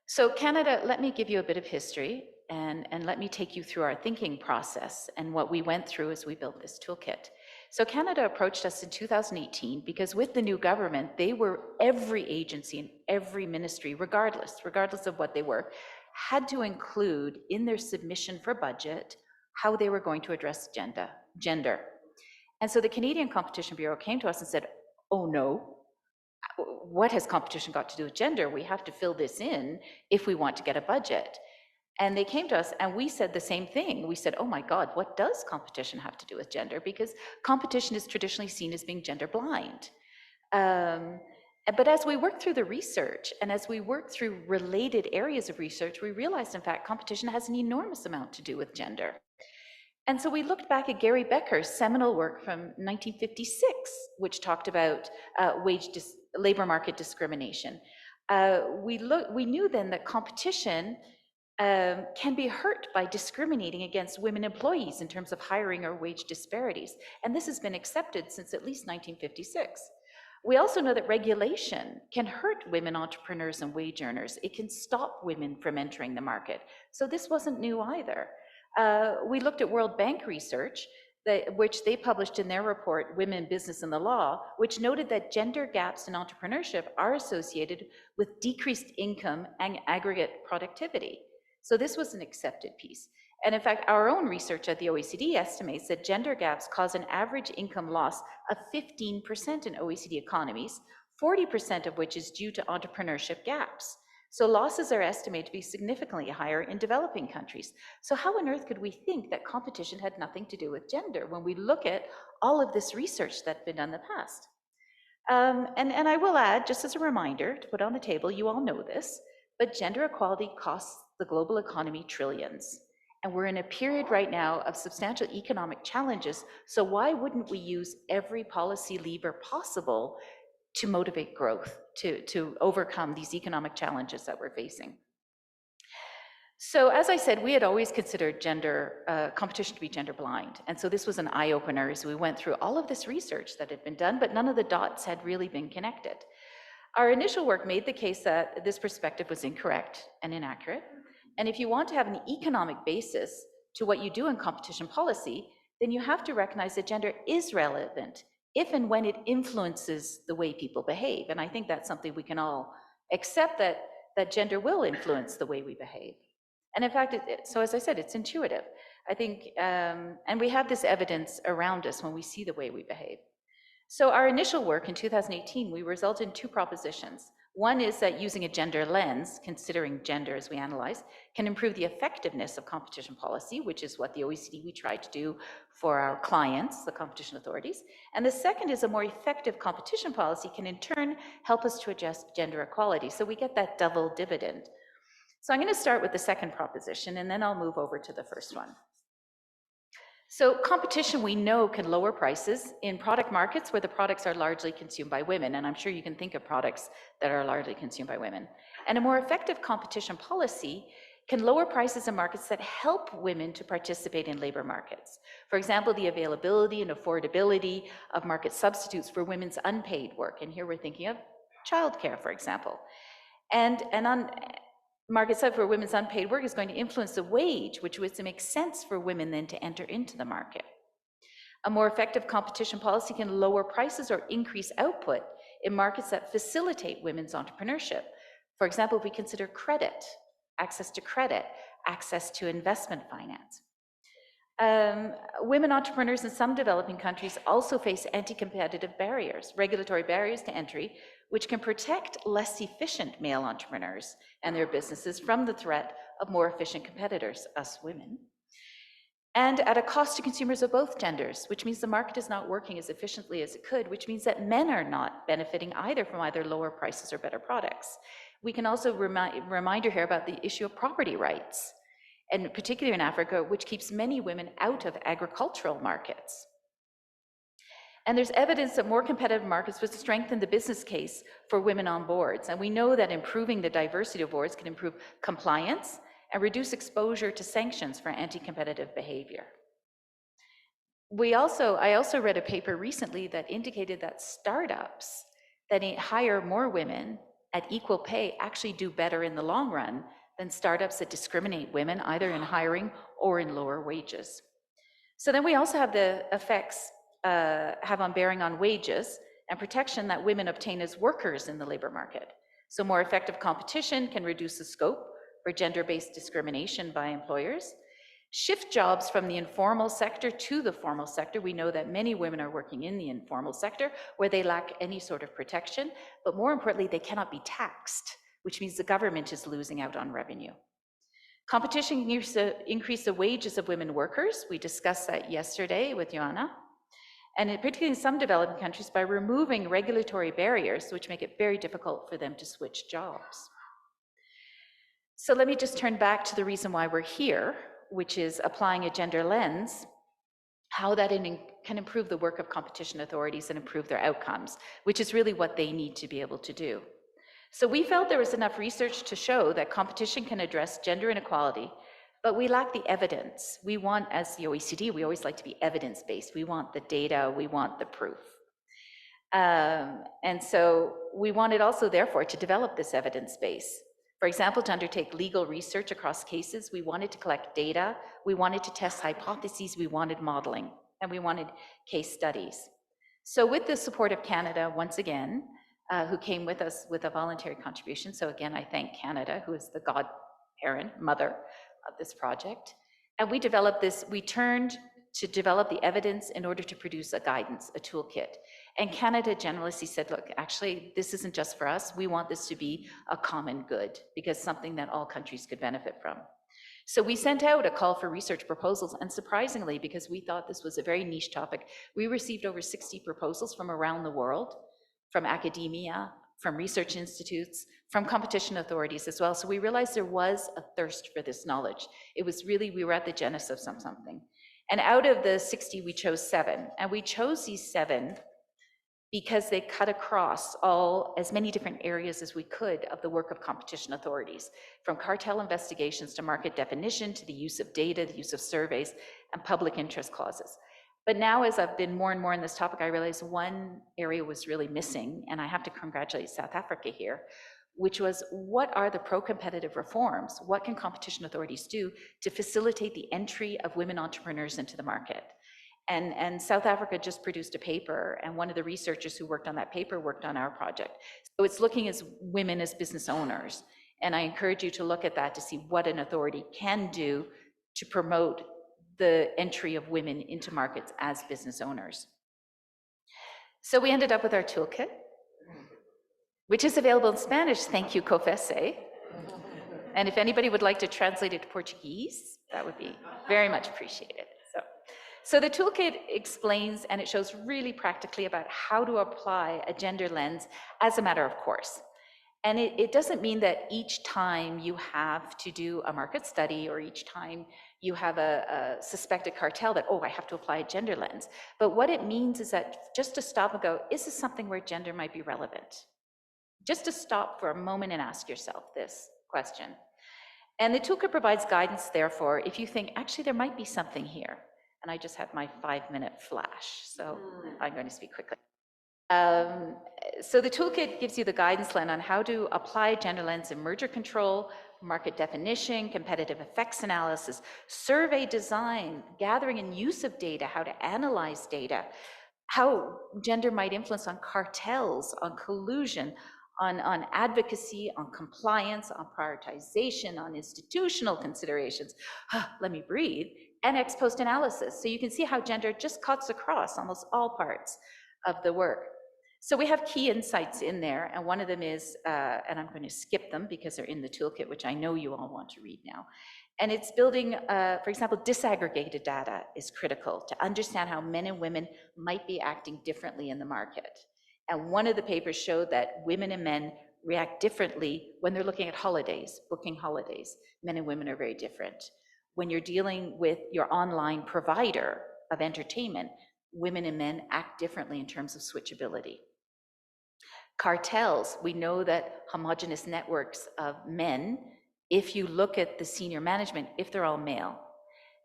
So Canada, let me give you a bit of history and let me take you through our thinking process and what we went through as we built this toolkit. So Canada approached us in 2018 because with the new government, every agency and every ministry, regardless of what they were, had to include in their submission for budget how they were going to address gender. And so the Canadian Competition Bureau came to us and said, oh no, what has competition got to do with gender? We have to fill this in if we want to get a budget. And they came to us and we said the same thing. We said, oh my God, what does competition have to do with gender? Because competition is traditionally seen as being gender blind. But as we worked through the research and as we worked through related areas of research, we realized, in fact, competition has an enormous amount to do with gender. And so we looked back at Gary Becker's seminal work from 1956, which talked about labor market discrimination. We knew then that competition can be hurt by discriminating against women employees in terms of hiring or wage disparities. And this has been accepted since at least 1956. We also know that regulation can hurt women entrepreneurs and wage earners. It can stop women from entering the market. So this wasn't new either. We looked at World Bank research, which they published in their report, Women, Business and the Law, which noted that gender gaps in entrepreneurship are associated with decreased income and aggregate productivity. So this was an accepted piece. And in fact, our own research at the OECD estimates that gender gaps cause an average income loss of 15% in OECD economies, 40% of which is due to entrepreneurship gaps. So losses are estimated to be significantly higher in developing countries. So how on earth could we think that competition had nothing to do with gender when we look at all of this research that's been done in the past? And I will add, just as a reminder to put on the table, you all know this, but gender equality costs the global economy trillions. And we're in a period right now of substantial economic challenges. So why wouldn't we use every policy lever possible to motivate growth, to overcome these economic challenges that we're facing? So as I said, we had always considered competition to be gender blind. And so this was an eye-opener as we went through all of this research that had been done, but none of the dots had really been connected. Our initial work made the case that this perspective was incorrect and inaccurate. And if you want to have an economic basis to what you do in competition policy, then you have to recognize that gender is relevant if and when it influences the way people behave. And I think that's something we can all accept, that gender will influence the way we behave. And in fact, so as I said, it's intuitive. I think, and we have this evidence around us when we see the way we behave. So our initial work in 2018, we resulted in two propositions. One is that using a gender lens, considering gender as we analyze, can improve the effectiveness of competition policy, which is what the OECD we tried to do for our clients, the competition authorities. And the second is a more effective competition policy can in turn help us to address gender equality. So we get that double dividend. So I'm going to start with the second proposition, and then I'll move over to the first one. So competition, we know, can lower prices in product markets where the products are largely consumed by women, and I'm sure you can think of products that are largely consumed by women. And a more effective competition policy can lower prices in markets that help women to participate in labor markets. For example, the availability and affordability of market substitutes for women's unpaid work. And here we're thinking of childcare, for example. And on market side for women's unpaid work is going to influence the wage, which would make sense for women then to enter into the market. A more effective competition policy can lower prices or increase output in markets that facilitate women's entrepreneurship. For example, if we consider credit, access to investment finance. Women entrepreneurs in some developing countries also face anti-competitive barriers, regulatory barriers to entry, which can protect less efficient male entrepreneurs and their businesses from the threat of more efficient competitors, us women, and at a cost to consumers of both genders, which means the market is not working as efficiently as it could, which means that men are not benefiting either from either lower prices or better products. We can also reminder here about the issue of property rights, and particularly in Africa, which keeps many women out of agricultural markets. And there's evidence that more competitive markets would strengthen the business case for women on boards. And we know that improving the diversity of boards can improve compliance and reduce exposure to sanctions for anti-competitive behavior. I also read a paper recently that indicated that startups that hire more women at equal pay actually do better in the long run than startups that discriminate women either in hiring or in lower wages. So then we also have the effects have on bearing on wages and protection that women obtain as workers in the labor market. So more effective competition can reduce the scope for gender-based discrimination by employers, shift jobs from the informal sector to the formal sector. We know that many women are working in the informal sector where they lack any sort of protection, but more importantly, they cannot be taxed, which means the government is losing out on revenue. Competition can increase the wages of women workers. We discussed that yesterday with Joanna. And particularly in some developing countries by removing regulatory barriers, which make it very difficult for them to switch jobs. So let me just turn back to the reason why we're here, which is applying a gender lens, how that can improve the work of competition authorities and improve their outcomes, which is really what they need to be able to do. So we felt there was enough research to show that competition can address gender inequality, but we lack the evidence. We want, as the OECD, we always like to be evidence-based. We want the data, we want the proof. And so we wanted also, therefore, to develop this evidence base. For example, to undertake legal research across cases, we wanted to collect data, we wanted to test hypotheses, we wanted modeling, and we wanted case studies. So with the support of Canada, once again, who came with us with a voluntary contribution, so again, I thank Canada, who is the godparent, mother of this project, and we developed this, we turned to develop the evidence in order to produce a guidance, a toolkit. And Canada generously said, look, actually, this isn't just for us. We want this to be a common good because something that all countries could benefit from. So we sent out a call for research proposals, and surprisingly, because we thought this was a very niche topic, we received over 60 proposals from around the world, from academia, from research institutes, from competition authorities as well. So we realized there was a thirst for this knowledge. It was really, we were at the genesis of something. And out of the 60, we chose 7. And we chose these 7 because they cut across as many different areas as we could of the work of competition authorities, from cartel investigations to market definition, to the use of data, the use of surveys, and public interest clauses. But now, as I've been more and more in this topic, I realized one area was really missing, and I have to congratulate South Africa here, which was, what are the pro-competitive reforms? What can competition authorities do to facilitate the entry of women entrepreneurs into the market? And South Africa just produced a paper, and one of the researchers who worked on that paper worked on our project. So it's looking at women as business owners, and I encourage you to look at that to see what an authority can do to promote the entry of women into markets as business owners. So we ended up with our toolkit, which is available in Spanish, thank you, COFECE. And if anybody would like to translate it to Portuguese, that would be very much appreciated. So the toolkit explains, and it shows really practically about how to apply a gender lens as a matter of course. And it doesn't mean that each time you have to do a market study or each time you have a suspected cartel that, oh, I have to apply a gender lens. But what it means is that just to stop and go, is this something where gender might be relevant? Just to stop for a moment and ask yourself this question. And the toolkit provides guidance, therefore, if you think, actually, there might be something here. And I just had my 5-minute flash, so I'm going to speak quickly. So the toolkit gives you the guidance line on how to apply gender lens in merger control, market definition, competitive effects analysis, survey design, gathering and use of data, how to analyze data, how gender might influence on cartels, on collusion, on advocacy, on compliance, on prioritization, on institutional considerations. Let me breathe. And ex post analysis. So you can see how gender just cuts across almost all parts of the work. So we have key insights in there, and one of them is, and I'm going to skip them because they're in the toolkit, which I know you all want to read now. And it's building, for example, disaggregated data is critical to understand how men and women might be acting differently in the market. And one of the papers showed that women and men react differently when they're looking at holidays, booking holidays. Men and women are very different. When you're dealing with your online provider of entertainment, women and men act differently in terms of switchability. Cartels, we know that homogenous networks of men, if you look at the senior management, if they're all male,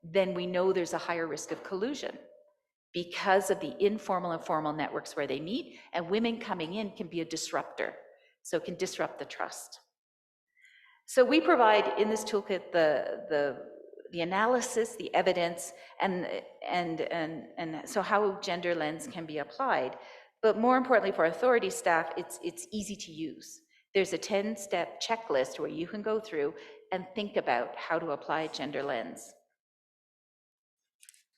then we know there's a higher risk of collusion because of the informal and formal networks where they meet, and women coming in can be a disruptor, so it can disrupt the trust. So we provide in this toolkit the analysis, the evidence, and so how gender lens can be applied. But more importantly for authority staff, it's easy to use. There's a 10-step checklist where you can go through and think about how to apply a gender lens.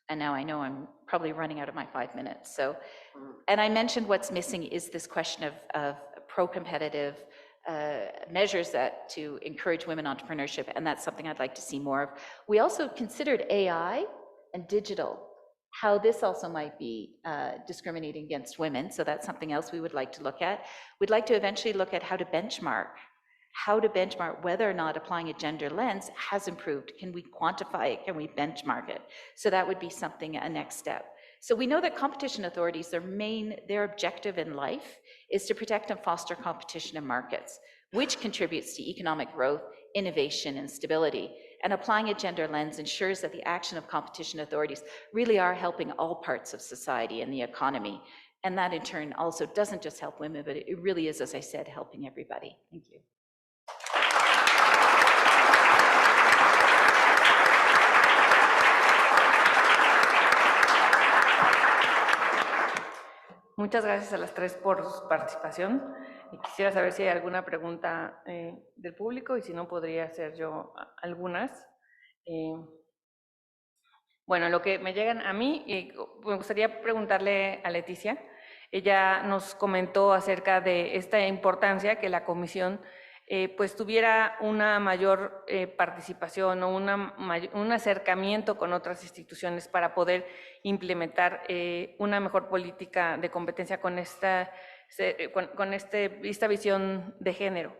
And now I know I'm probably running out of my 5 minutes. So, and I mentioned what's missing is this question of pro-competitive measures that to encourage women entrepreneurship, and that's something I'd like to see more of. We also considered AI and digital, how this also might be discriminating against women, so that's something else we would like to look at. We'd like to eventually look at how to benchmark whether or not applying a gender lens has improved. Can we quantify it? Can we benchmark it? So that would be something, a next step. So we know that competition authorities, their objective in life is to protect and foster competition in markets, which contributes to economic growth, innovation, and stability. And applying a gender lens ensures that the action of competition authorities really are helping all parts of society and the economy. And that in turn also doesn't just help women, but it really is, as I said, helping everybody. Thank you. Muchas gracias a las tres por su participación. Y quisiera saber si hay alguna pregunta del público y si no, podría hacer yo algunas. Bueno, lo que me llegan a mí, me gustaría preguntarle a Leticia. Ella nos comentó acerca de esta importancia que la comisión pues tuviera una mayor participación o un acercamiento con otras instituciones para poder implementar una mejor política de competencia con esta visión de género.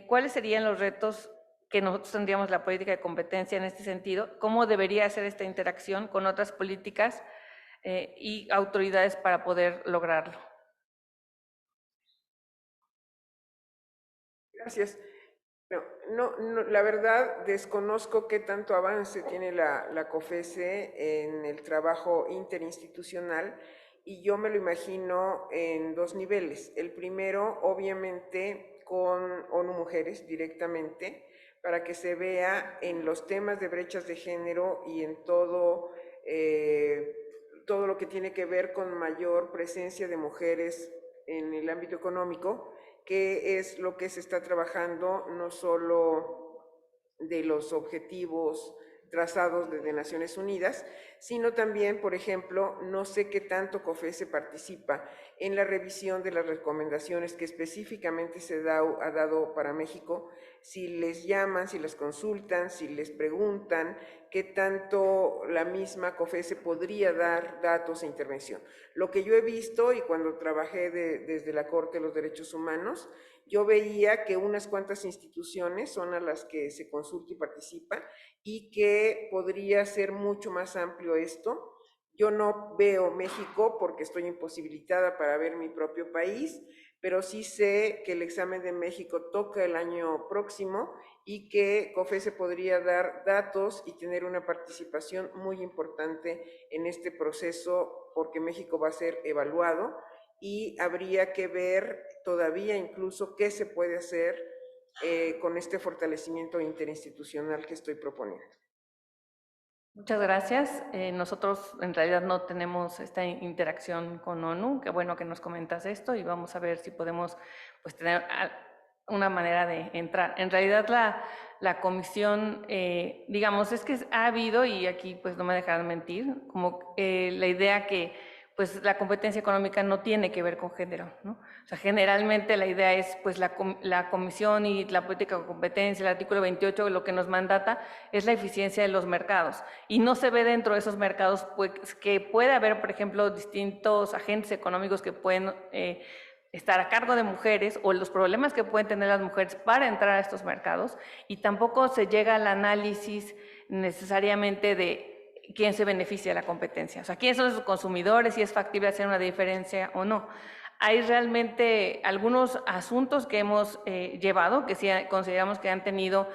¿Cuáles serían los retos que nosotros tendríamos la política de competencia en este sentido? ¿Cómo debería ser esta interacción con otras políticas y autoridades para poder lograrlo? Gracias. No, la verdad desconozco qué tanto avance tiene la COFESE en el trabajo interinstitucional, y yo me lo imagino en dos niveles. El primero, obviamente, con ONU Mujeres directamente, para que se vea en los temas de brechas de género y en todo lo que tiene que ver con mayor presencia de mujeres en el ámbito económico, qué es lo que se está trabajando, no solo de los objetivos trazados desde Naciones Unidas, sino también, por ejemplo, no sé qué tanto COFESE participa en la revisión de las recomendaciones que específicamente ha dado para México, si les llaman, si les consultan, si les preguntan, qué tanto la misma COFESE podría dar datos e intervención. Lo que yo he visto, y cuando trabajé desde la Corte de los Derechos Humanos, yo veía que unas cuantas instituciones son a las que se consulta y participa, y que podría ser mucho más amplio esto. Yo no veo México porque estoy imposibilitada para ver mi propio país, pero sí sé que el examen de México toca el año próximo y que COFESE podría dar datos y tener una participación muy importante en este proceso, porque México va a ser evaluado y habría que ver todavía incluso qué se puede hacer con este fortalecimiento interinstitucional que estoy proponiendo. Muchas gracias. Nosotros en realidad no tenemos esta interacción con ONU. Qué bueno que nos comentas esto y vamos a ver si podemos pues, tener una manera de entrar. En realidad la comisión, digamos, es que ha habido, y aquí pues no me dejarán mentir, como la idea que pues la competencia económica no tiene que ver con género, ¿no? O sea, generalmente la idea es, pues la comisión y la política de competencia, el artículo 28, lo que nos mandata es la eficiencia de los mercados, y no se ve dentro de esos mercados pues que puede haber, por ejemplo, distintos agentes económicos que pueden estar a cargo de mujeres, o los problemas que pueden tener las mujeres para entrar a estos mercados, y tampoco se llega al análisis necesariamente de quién se beneficia de la competencia, o sea, quiénes son los consumidores, si es factible hacer una diferencia o no. Hay realmente algunos asuntos que hemos llevado, que sí consideramos que han tenido,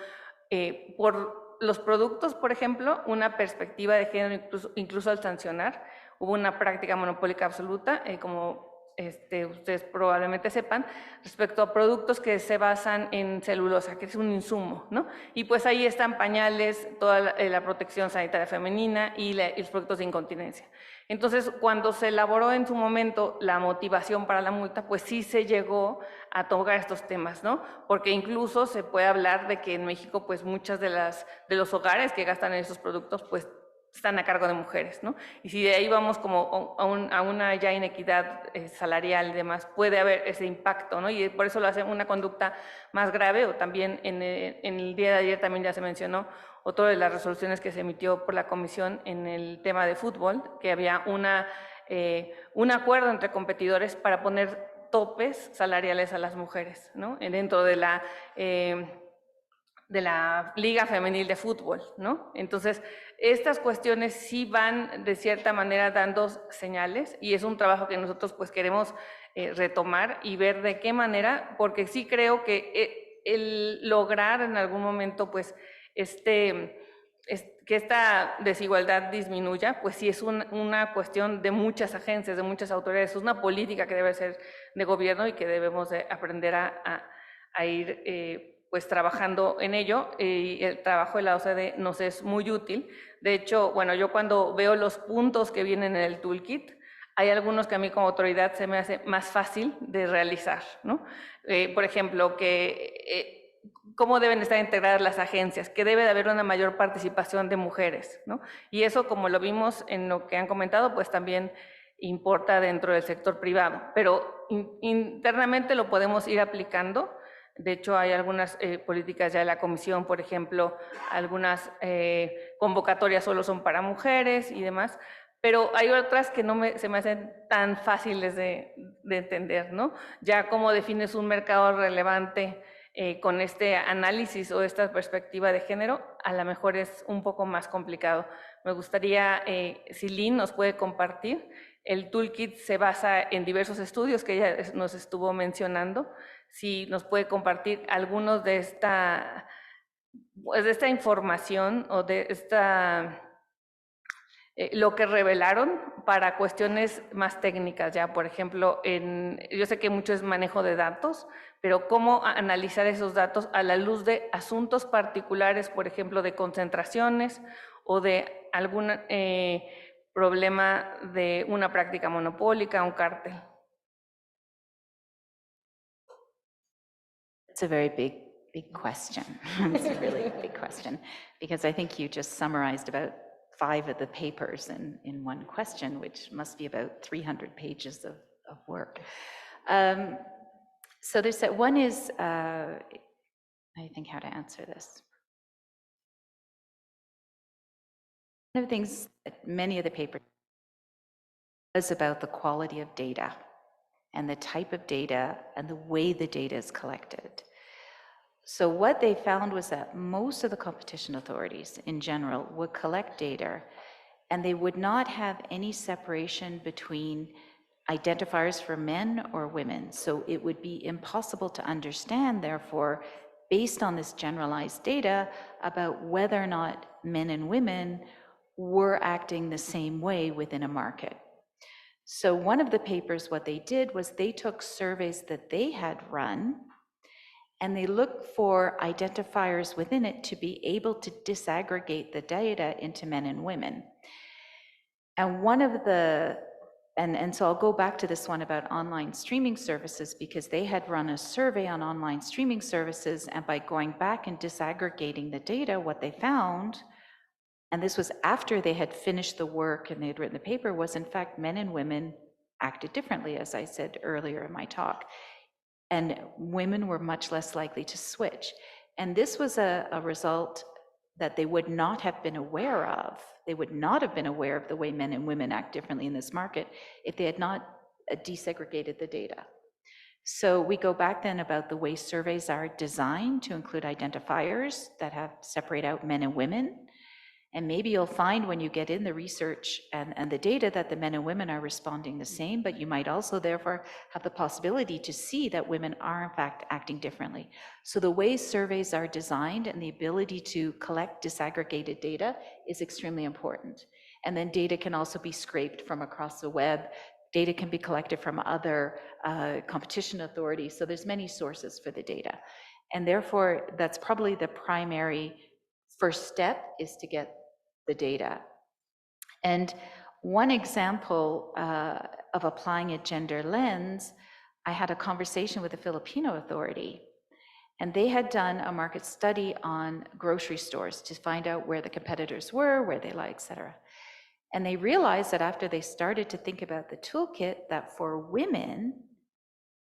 por los productos, por ejemplo, una perspectiva de género, incluso al sancionar. Hubo una práctica monopólica absoluta, como ustedes probablemente sepan, respecto a productos que se basan en celulosa, que es un insumo, ¿no? Y pues ahí están pañales, toda la protección sanitaria femenina y los productos de incontinencia. Entonces, cuando se elaboró en su momento la motivación para la multa, pues sí se llegó a tocar estos temas, ¿no? Porque incluso se puede hablar de que en México, pues muchas de los hogares que gastan en esos productos, pues están a cargo de mujeres, ¿no? Y si de ahí vamos como a una ya inequidad salarial y demás, puede haber ese impacto, ¿no? Y por eso lo hace una conducta más grave. O también en el día de ayer también ya se mencionó otra de las resoluciones que se emitió por la comisión en el tema de fútbol, que había un acuerdo entre competidores para poner topes salariales a las mujeres, ¿no? Dentro de la Liga Femenil de Fútbol, ¿no? Entonces, estas cuestiones sí van de cierta manera dando señales, y es un trabajo que nosotros pues queremos retomar y ver de qué manera, porque sí creo que el lograr en algún momento pues que esta desigualdad disminuya, pues sí es una cuestión de muchas agencias, de muchas autoridades, es una política que debe ser de gobierno y que debemos de aprender a ir pues trabajando en ello, y el trabajo de la OCDE nos es muy útil. De hecho, bueno, yo cuando veo los puntos que vienen en el toolkit, hay algunos que a mí como autoridad se me hace más fácil de realizar, ¿no? Por ejemplo, cómo deben estar integradas las agencias, que debe de haber una mayor participación de mujeres, ¿no? Y eso, como lo vimos en lo que han comentado, pues también importa dentro del sector privado, pero internamente lo podemos ir aplicando. De hecho, hay algunas políticas ya de la comisión, por ejemplo, algunas convocatorias solo son para mujeres y demás, pero hay otras que se me hacen tan fáciles de entender, ¿no? Ya cómo defines un mercado relevante con este análisis o esta perspectiva de género, a lo mejor es un poco más complicado. Me gustaría, si Lynn nos puede compartir. El toolkit se basa en diversos estudios que ella nos estuvo mencionando. Si nos puede compartir algunos de esta información o de lo que revelaron para cuestiones más técnicas ya, por ejemplo, yo sé que mucho es manejo de datos, pero cómo analizar esos datos a la luz de asuntos particulares, por ejemplo, de concentraciones o de algún problema de una práctica monopólica, un cártel. It's a very big question. It's a really big question, because I think you just summarized about 5 of the papers in one question, which must be about 300 pages of work. So there's that one is, I I think, how to answer this. One of the things that many of the papers was about the quality of data and the type of data and the way the data is collected. So what they found was that most of the competition authorities in general would collect data, and they would not have any separation between identifiers for men or women. So it would be impossible to understand, therefore, based on this generalized data, about whether or not men and women were acting the same way within a market. So one of the papers, what they did was they took surveys that they had run, and they looked for identifiers within it to be able to disaggregate the data into men and women. And one of the, and so I'll go back to this one about online streaming services, because they had run a survey on online streaming services, and by going back and disaggregating the data, what they found, and this was after they had finished the work and they had written the paper, was in fact men and women acted differently, as I said earlier in my talk. And women were much less likely to switch. And this was a result that they would not have been aware of. They would not have been aware of the way men and women act differently in this market if they had not desegregated the data. So we go back then about the way surveys are designed to include identifiers that have separate out men and women. And maybe you'll find when you get in the research and the data that the men and women are responding the same, but you might also therefore have the possibility to see that women are in fact acting differently. So the way surveys are designed and the ability to collect disaggregated data is extremely important. And then data can also be scraped from across the web. Data can be collected from other competition authorities. So there's many sources for the data. And therefore, that's probably the primary first step, is to get the data. And one example of applying a gender lens, I had a conversation with a Filipino authority, and they had done a market study on grocery stores to find out where the competitors were, where they lie, et cetera. And they realized that after they started to think about the toolkit, that for women,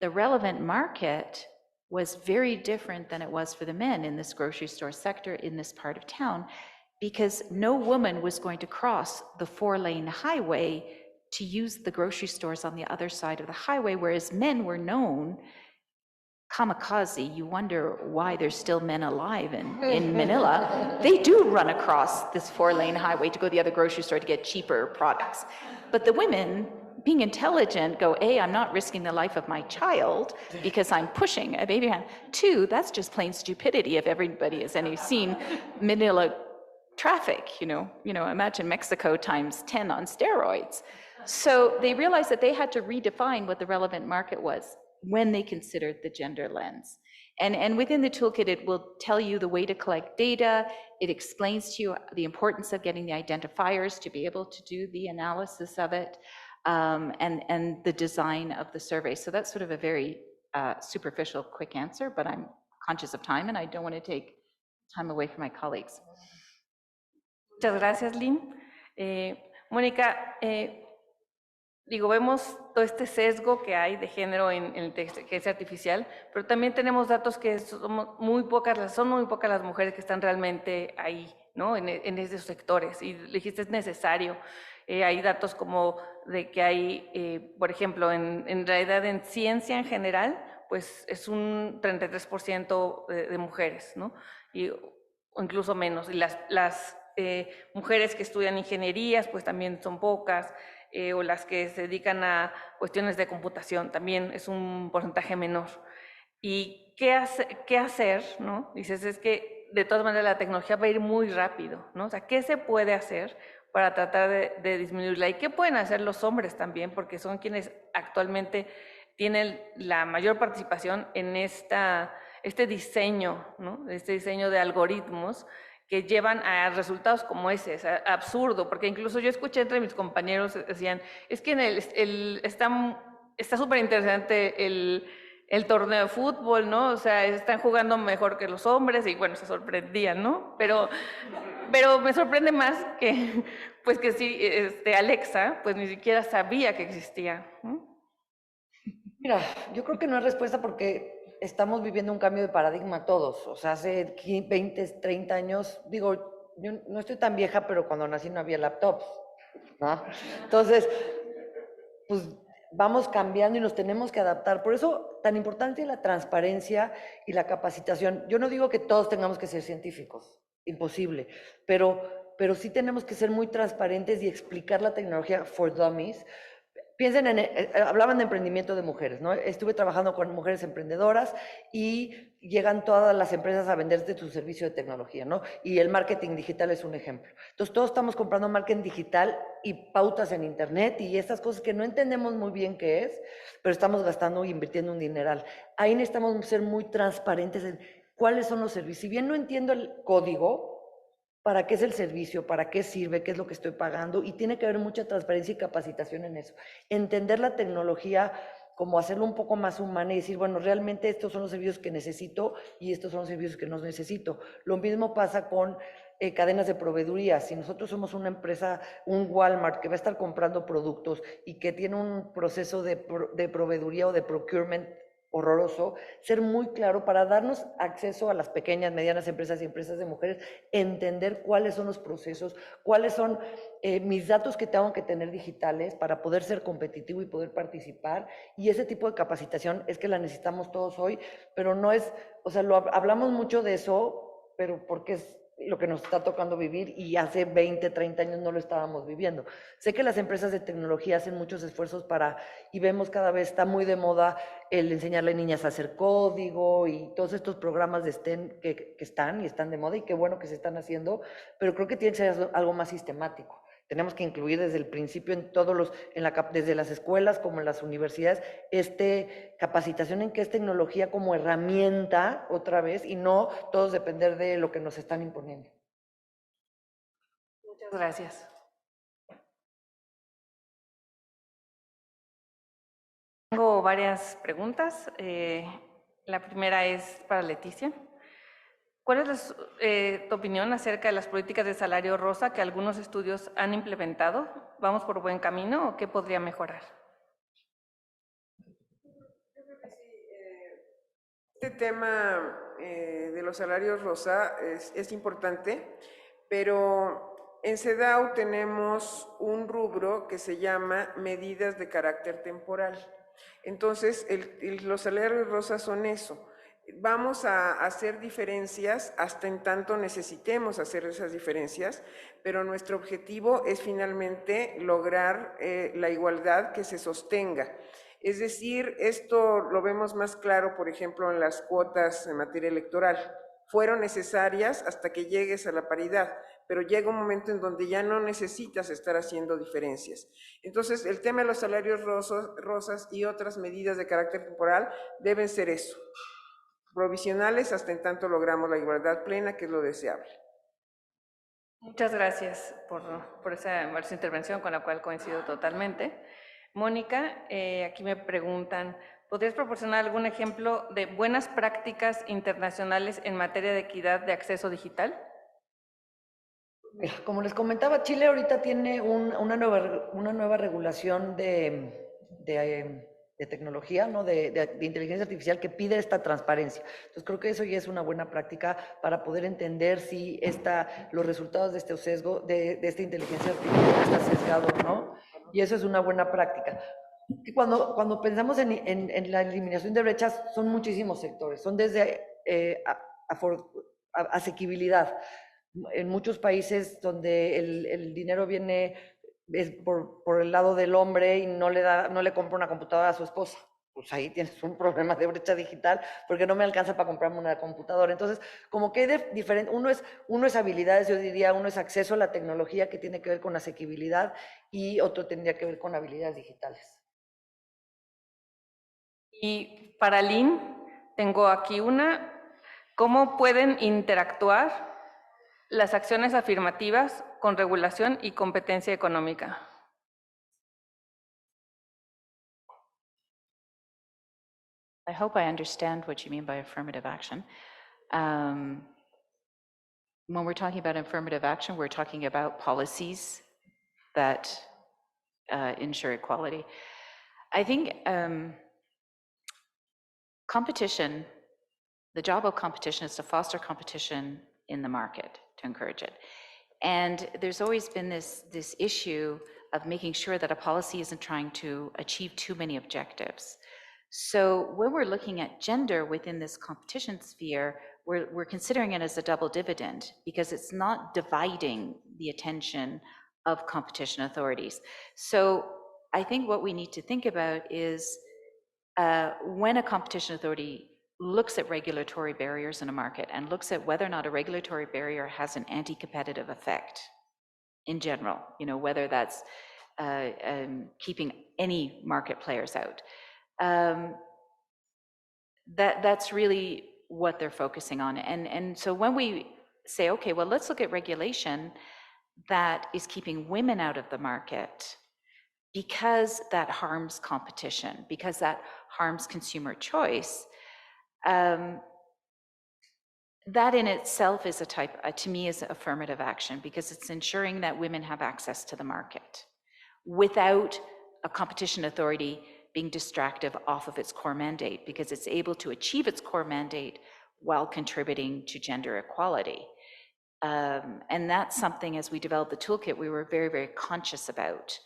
the relevant market was very different than it was for the men in this grocery store sector in this part of town, because no woman was going to cross the 4-lane highway to use the grocery stores on the other side of the highway, whereas men were known, kamikaze, you wonder why there's still men alive in Manila. They do run across this 4-lane highway to go to the other grocery store to get cheaper products. But the women, being intelligent, go, A, I'm not risking the life of my child because I'm pushing a baby hand. 2, that's just plain stupidity if everybody has seen Manila traffic, you know, imagine Mexico times 10 on steroids. So they realized that they had to redefine what the relevant market was when they considered the gender lens. And within the toolkit, it will tell you the way to collect data. It explains to you the importance of getting the identifiers to be able to do the analysis of it, and the design of the survey. So that's sort of a very superficial, quick answer, but I'm conscious of time and I don't want to take time away from my colleagues. Muchas gracias, Lynn. Mónica, vemos todo este sesgo que hay de género en la inteligencia artificial, pero también tenemos datos que son muy pocas las mujeres que están realmente ahí, ¿no? En esos sectores. Y dijiste, es necesario. Hay datos como de que hay, por ejemplo, en realidad en ciencia en general, pues es un 33% de mujeres, ¿no? O incluso menos. Y las mujeres que estudian ingenierías, pues también son pocas, o las que se dedican a cuestiones de computación, también es un porcentaje menor. ¿Y qué hacer, no? Dices, es que de todas maneras la tecnología va a ir muy rápido, ¿no? O sea, ¿qué se puede hacer para tratar de disminuirla? ¿Y qué pueden hacer los hombres también? Porque son quienes actualmente tienen la mayor participación en este diseño, ¿no? Este diseño de algoritmos que llevan a resultados como ese. Es absurdo, porque incluso yo escuché entre mis compañeros, decían, es que está súper interesante el torneo de fútbol, ¿no? O sea, están jugando mejor que los hombres, y bueno, se sorprendían, ¿no? Pero me sorprende más que, pues que sí, Alexa, pues ni siquiera sabía que existía, ¿no? Mira, yo creo que no es respuesta porque estamos viviendo un cambio de paradigma todos. O sea, hace 20, 30 años, digo, yo no estoy tan vieja, pero cuando nací no había laptops, ¿no? Entonces, pues vamos cambiando y nos tenemos que adaptar. Por eso, tan importante la transparencia y la capacitación. Yo no digo que todos tengamos que ser científicos, imposible, pero sí tenemos que ser muy transparentes y explicar la tecnología for dummies. Piensen hablaban de emprendimiento de mujeres, ¿no? Estuve trabajando con mujeres emprendedoras y llegan todas las empresas a venderte su servicio de tecnología, ¿no? Y el marketing digital es un ejemplo. Entonces, todos estamos comprando marketing digital y pautas en internet y estas cosas que no entendemos muy bien qué es, pero estamos gastando y invirtiendo un dineral. Ahí necesitamos ser muy transparentes en cuáles son los servicios. Si bien no entiendo el código, para qué es el servicio, para qué sirve, qué es lo que estoy pagando, y tiene que haber mucha transparencia y capacitación en eso. Entender la tecnología como hacerlo un poco más humana y decir, bueno, realmente estos son los servicios que necesito y estos son los servicios que no necesito. Lo mismo pasa con cadenas de proveeduría. Si nosotros somos una empresa, un Walmart que va a estar comprando productos y que tiene un proceso de proveeduría o de procurement horroroso, ser muy claro para darnos acceso a las pequeñas, medianas empresas y empresas de mujeres, entender cuáles son los procesos, cuáles son mis datos que tengo que tener digitales para poder ser competitivo y poder participar. Y ese tipo de capacitación es que la necesitamos todos hoy, pero no es, o sea, hablamos mucho de eso, pero porque es lo que nos está tocando vivir y hace 20, 30 años no lo estábamos viviendo. Sé que las empresas de tecnología hacen muchos esfuerzos y vemos cada vez, está muy de moda el enseñarle a niñas a hacer código y todos estos programas de STEM que están y están de moda y qué bueno que se están haciendo, pero creo que tiene que ser algo más sistemático. Tenemos que incluir desde el principio en desde las escuelas como en las universidades, capacitación en qué es tecnología como herramienta otra vez y no todos depender de lo que nos están imponiendo. Muchas gracias. Tengo varias preguntas. La primera es para Leticia. ¿Cuál es tu opinión acerca de las políticas de salario rosa que algunos estudios han implementado? ¿Vamos por buen camino o qué podría mejorar? Este tema de los salarios rosa es importante, pero en CEDAW tenemos un rubro que se llama medidas de carácter temporal. Entonces, los salarios rosas son eso. Vamos a hacer diferencias hasta en tanto necesitemos hacer esas diferencias, pero nuestro objetivo es finalmente lograr la igualdad que se sostenga. Es decir, esto lo vemos más claro, por ejemplo, en las cuotas en materia electoral. Fueron necesarias hasta que llegues a la paridad, pero llega un momento en donde ya no necesitas estar haciendo diferencias. Entonces, el tema de los salarios rosas y otras medidas de carácter temporal deben ser eso, provisionales hasta en tanto logramos la igualdad plena, que es lo deseable. Muchas gracias por esa intervención con la cual coincido totalmente. Mónica, aquí me preguntan, ¿podrías proporcionar algún ejemplo de buenas prácticas internacionales en materia de equidad de acceso digital? Como les comentaba, Chile ahorita tiene una nueva regulación de tecnología, ¿no? de inteligencia artificial que pide esta transparencia. Entonces creo que eso ya es una buena práctica para poder entender si los resultados de este sesgo, de esta inteligencia artificial está sesgado o no, y eso es una buena práctica. Y cuando pensamos en la eliminación de brechas, son muchísimos sectores, son desde asequibilidad. En muchos países donde el dinero viene por el lado del hombre y no le compra una computadora a su esposa, pues ahí tienes un problema de brecha digital porque no me alcanza para comprarme una computadora. Entonces, como que hay diferente, uno es habilidades, yo diría, uno es acceso a la tecnología que tiene que ver con asequibilidad y otro tendría que ver con habilidades digitales. Y para Lynn, tengo aquí ¿cómo pueden interactuar las acciones afirmativas con regulación y competencia económica? I hope I understand what you mean by affirmative action. When we're talking about affirmative action, we're talking about policies that ensure equality. I think competition, the job of competition is to foster competition in the market, to encourage it. And there's always been this issue of making sure that a policy isn't trying to achieve too many objectives. So when we're looking at gender within this competition sphere, we're considering it as a double dividend, because it's not dividing the attention of competition authorities. So I think what we need to think about is when a competition authority looks at regulatory barriers in a market and looks at whether or not a regulatory barrier has an anti-competitive effect in general, whether that's keeping any market players out. That's really what they're focusing on. And so when we say, okay, well, let's look at regulation that is keeping women out of the market because that harms competition, because that harms consumer choice, that in itself is to me, is affirmative action, because it's ensuring that women have access to the market without a competition authority being distractive off of its core mandate, because it's able to achieve its core mandate while contributing to gender equality. And that's something, as we developed the toolkit, we were very, very conscious about,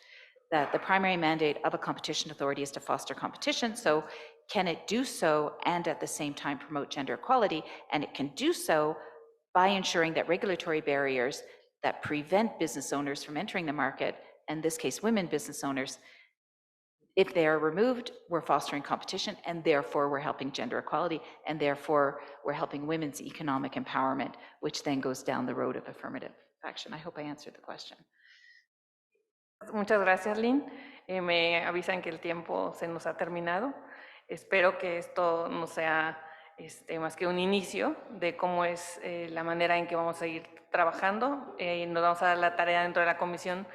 that the primary mandate of a competition authority is to foster competition. So can it do so and at the same time promote gender equality? And it can do so by ensuring that regulatory barriers that prevent business owners from entering the market, in this case, women business owners, if they are removed, we're fostering competition, and therefore we're helping gender equality, and therefore we're helping women's economic empowerment, which then goes down the road of affirmative action. I hope I answered the question. Muchas gracias, Lynn. Me avisan que el tiempo se nos ha terminado. Espero que esto no sea más que un inicio de cómo es la manera en que vamos a seguir trabajando. Nos vamos a dar la tarea dentro de la comisión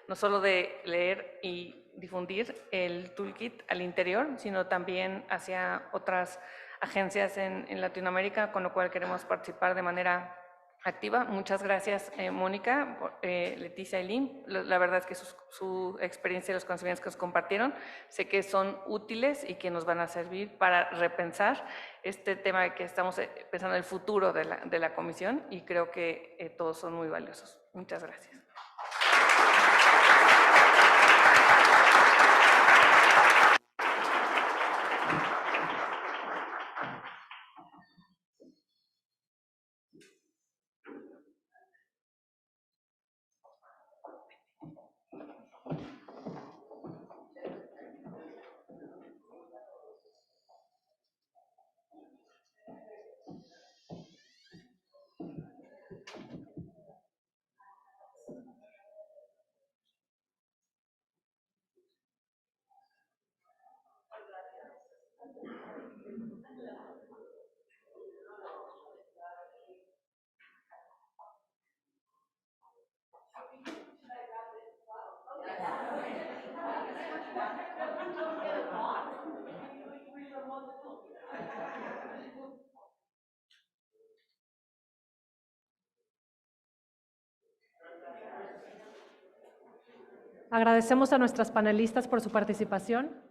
no solo de leer y difundir el toolkit al interior, sino también hacia otras agencias en Latinoamérica, con lo cual queremos participar de manera activa. Muchas gracias, Mónica, Leticia y Lynn. La verdad es que su experiencia y los conocimientos que nos compartieron, sé que son útiles y que nos van a servir para repensar este tema de que estamos pensando en el futuro de la comisión, y creo que todos son muy valiosos. Muchas gracias. Agradecemos a nuestras panelistas por su participación.